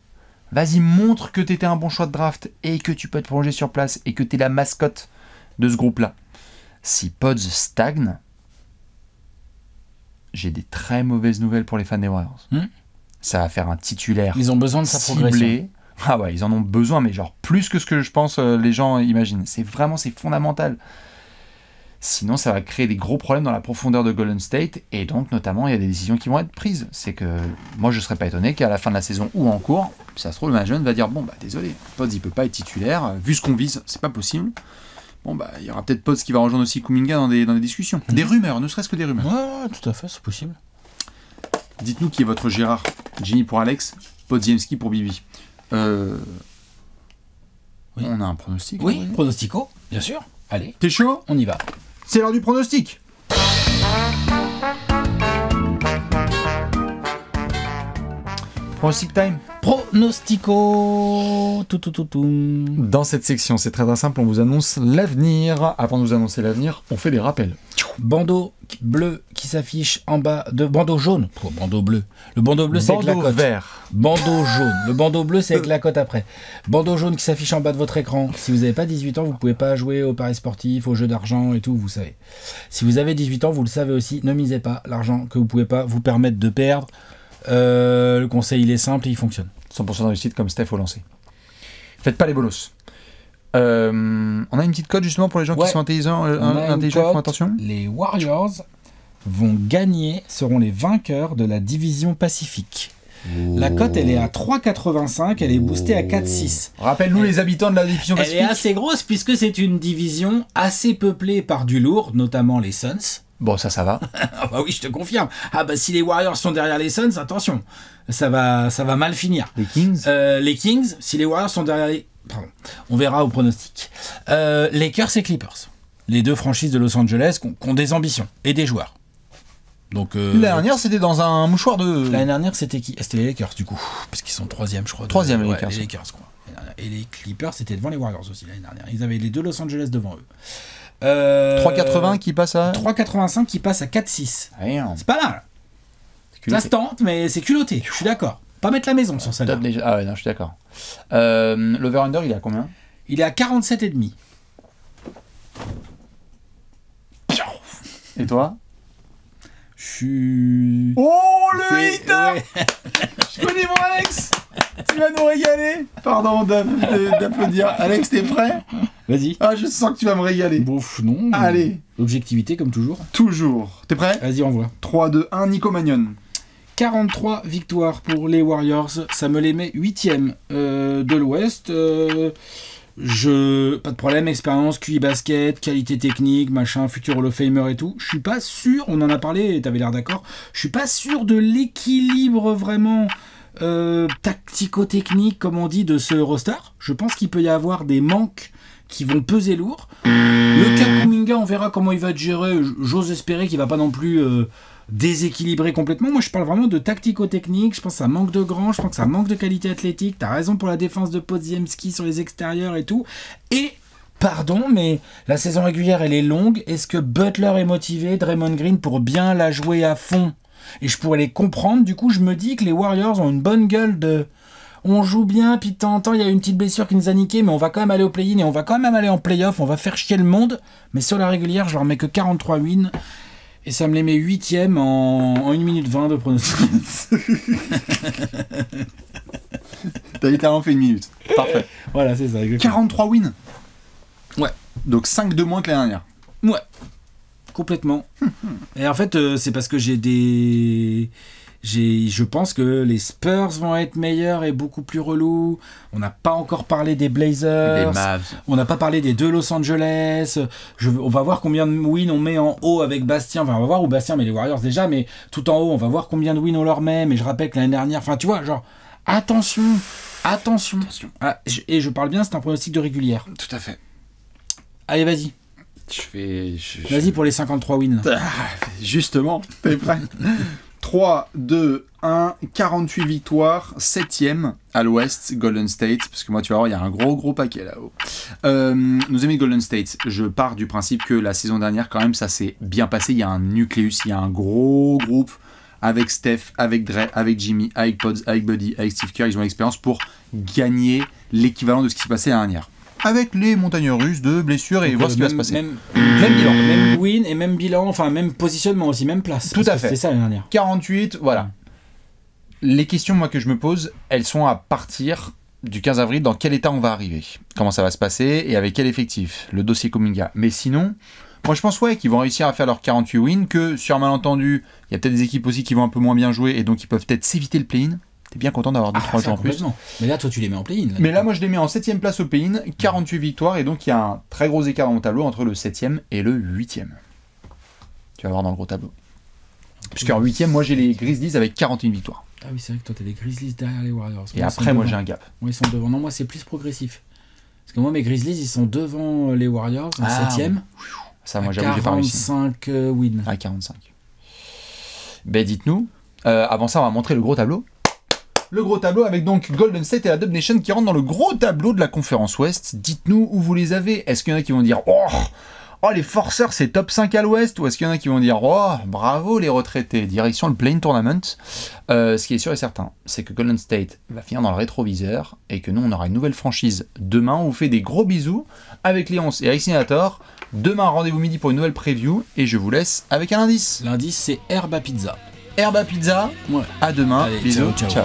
montre que t'étais un bon choix de draft et que tu peux te prolonger sur place et que t'es la mascotte de ce groupe-là. Si Pods stagne, j'ai des très mauvaises nouvelles pour les fans des Warriors. Ça va faire un titulaire. Ils ont besoin de sa progression. Ah ouais, ils en ont besoin, mais genre plus que ce que je pense les gens imaginent. C'est fondamental. Sinon, ça va créer des gros problèmes dans la profondeur de Golden State, et donc notamment, il y a des décisions qui vont être prises. C'est que moi, je serais pas étonné qu'à la fin de la saison ou en cours, ça se trouve, le management va dire bon bah désolé, Pods il peut pas être titulaire, vu ce qu'on vise, c'est pas possible. Bon bah il y aura peut-être Pods qui va rejoindre aussi Kuminga dans des discussions, des rumeurs, ne serait-ce que des rumeurs. Ouais, tout à fait, c'est possible. Dites-nous qui est votre Gérard. Jimmy pour Alex, Podziemski pour Bibi. Oui. On a un pronostic. Oui, pronostico, bien sûr. Allez, T'es chaud? on y va. C'est l'heure du pronostic. Pronostic time. Pronostico. Dans cette section, c'est très simple, on vous annonce l'avenir. Avant de vous annoncer l'avenir, on fait des rappels. Bandeau bleu qui s'affiche en bas de bandeau jaune. Oh, bandeau bleu. Le bandeau bleu, c'est avec la Bandeau cote. vert. Bandeau jaune. Le bandeau bleu, c'est avec la cote après. Bandeau jaune qui s'affiche en bas de votre écran. Si vous n'avez pas 18 ans, vous ne pouvez pas jouer aux paris sportifs, aux jeux d'argent et tout, vous savez. Si vous avez 18 ans, vous le savez aussi, ne misez pas l'argent que vous ne pouvez pas vous permettre de perdre. Le conseil, il est simple et il fonctionne. 100% de réussite comme Steph au lancer. Faites pas les bolos. On a une petite cote justement pour les gens qui sont intelligents, font attention. Les Warriors vont gagner, seront les vainqueurs de la division Pacifique. La cote, elle est à 3,85, elle est boostée à 4,6. Rappelle-nous les habitants de la division Pacifique. Elle est assez grosse puisque c'est une division assez peuplée par du lourd, notamment les Suns. Bon, ça va. Ah bah oui, je te confirme. Ah bah si les Warriors sont derrière les Suns, attention, ça va mal finir. Les Kings, si les Warriors sont derrière les... Pardon, on verra au pronostic. Lakers et Clippers. Les deux franchises de Los Angeles qui ont des ambitions et des joueurs. Donc, l'année dernière, c'était dans un mouchoir de... L'année dernière, c'était qui? C'était les Lakers, du coup. Parce qu'ils sont troisième, je crois. Troisième, les Lakers. Lakers. Les Lakers, quoi. Et les Clippers, c'était devant les Warriors aussi, l'année dernière. Ils avaient les deux Los Angeles devant eux. 3,80 qui passe à... 3,85 qui passe à 4,6. Rien. C'est pas mal. Ça se tente, mais c'est culotté. Je suis d'accord. Pas mettre la maison sur celle-là. Ah ouais, non, je suis d'accord. L'over-under, il est à combien? Il est à 47,5. Et toi? Je suis... Oh, le C'est- hater. ouais. Je connais mon Alex. Tu vas nous régaler. Pardon d'applaudir. Alex, t'es prêt? Vas-y. Ah, je sens que tu vas me régaler. Bouf, non. Allez. Objectivité, comme toujours. Toujours. T'es prêt? Vas-y, envoie. 3, 2, 1, Nico Magnon. 43 victoires pour les Warriors. Ça me les met 8e de l'Ouest. Pas de problème, expérience, QI basket, qualité technique, machin, futur Hall of Famer et tout. Je suis pas sûr, on en a parlé, t'avais l'air d'accord, je suis pas sûr de l'équilibre vraiment tactico-technique, comme on dit, de ce roster. Je pense qu'il peut y avoir des manques qui vont peser lourd. Le cas Kuminga, on verra comment il va être géré. J'ose espérer qu'il va pas non plus déséquilibrer complètement. Moi, je parle vraiment de tactico-technique. Je pense que ça manque de grand. Je pense que ça manque de qualité athlétique. T'as raison pour la défense de Podziemski sur les extérieurs et tout. Et, pardon, mais la saison régulière, elle est longue. Est-ce que Butler est motivé, Draymond Green, pour bien la jouer à fond? Et je pourrais les comprendre. Du coup, je me dis que les Warriors ont une bonne gueule de... On joue bien, puis de temps en temps, il y a une petite blessure qui nous a niqué, mais on va quand même aller au play-in et on va quand même aller en play-off. On va faire chier le monde. Mais sur la régulière, je leur mets que 43 wins. Et ça me les met 8e en 1 minute 20 de pronostic. T'as littéralement fait 1 minute. Parfait. Voilà, c'est ça. Exactement. 43 wins. Ouais. Donc 5 de moins que l'année dernière. Ouais. Complètement. Et en fait, c'est parce que je pense que les Spurs vont être meilleurs et beaucoup plus relous. On n'a pas encore parlé des Blazers. Les Mavs. On n'a pas parlé des deux Los Angeles. On va voir combien de wins on met en haut avec Bastien. Enfin, on va voir où Bastien met les Warriors déjà, mais tout en haut, on va voir combien de wins on leur met. Mais je rappelle que l'année dernière, enfin, tu vois, genre, attention. Ah, et je parle bien, c'est un pronostic de régulière. Tout à fait. Allez, vas-y. Vas-y pour les 53 wins. Là. Justement, t'es prêt? 3, 2, 1, 48 victoires, 7ème à l'ouest, Golden State, parce que moi tu vas voir, il y a un gros paquet là-haut. Nos amis de Golden State, je pars du principe que la saison dernière, quand même, ça s'est bien passé, il y a un nucléus, il y a un gros groupe avec Steph, avec Dre, avec Jimmy, avec Pods, avec Buddy, avec Steve Kerr, ils ont l'expérience pour gagner l'équivalent de ce qui s'est passé l'année dernière. Avec les montagnes russes de blessures et voir ce qui va se passer. Même bilan, même win et même bilan, enfin même positionnement aussi, même place. Tout à fait. C'est ça l'année dernière. 48, voilà. Les questions moi que je me pose, elles sont à partir du 15 avril, dans quel état on va arriver, comment ça va se passer et avec quel effectif, le dossier Kuminga. Mais sinon, moi je pense qu'ils vont réussir à faire leurs 48 wins, que sur un malentendu, il y a peut-être des équipes aussi qui vont un peu moins bien jouer et donc ils peuvent peut-être s'éviter le play-in. T'es bien content d'avoir 2-3 jours en plus. Mais là, toi, tu les mets en play-in. Mais là, moi, je les mets en 7ème place au play-in, 48 victoires, et donc il y a un très gros écart dans mon tableau entre le 7ème et le 8ème. Tu vas voir dans le gros tableau. Puisqu'en 8ème, moi, j'ai les Grizzlies avec 41 victoires. Ah oui, c'est vrai que toi, t'as les Grizzlies derrière les Warriors. Et après, moi, j'ai un gap. Moi, ils sont devant. Non, moi, c'est plus progressif. Parce que moi, mes Grizzlies, ils sont devant les Warriors, en 7ème. Ça, moi, j'avoue, j'ai pas réussi. 45 wins. À 45. Ben, dites-nous. Avant ça, on va montrer le gros tableau. Le gros tableau avec donc Golden State et la Dub Nation qui rentrent dans le gros tableau de la conférence Ouest. Dites-nous où vous les avez. Est-ce qu'il y en a qui vont dire oh les forceurs c'est top 5 à l'Ouest, ou est-ce qu'il y en a qui vont dire oh bravo les retraités, direction le Play-in Tournament. Ce qui est sûr et certain, c'est que Golden State va finir dans le rétroviseur et que nous on aura une nouvelle franchise demain. On vous fait des gros bisous avec Léons et avec Sinator. Demain rendez-vous midi pour une nouvelle preview et je vous laisse avec un indice. L'indice c'est Herba Pizza. Herba Pizza. Ouais. À demain. Allez, bisous. ciao. Ciao.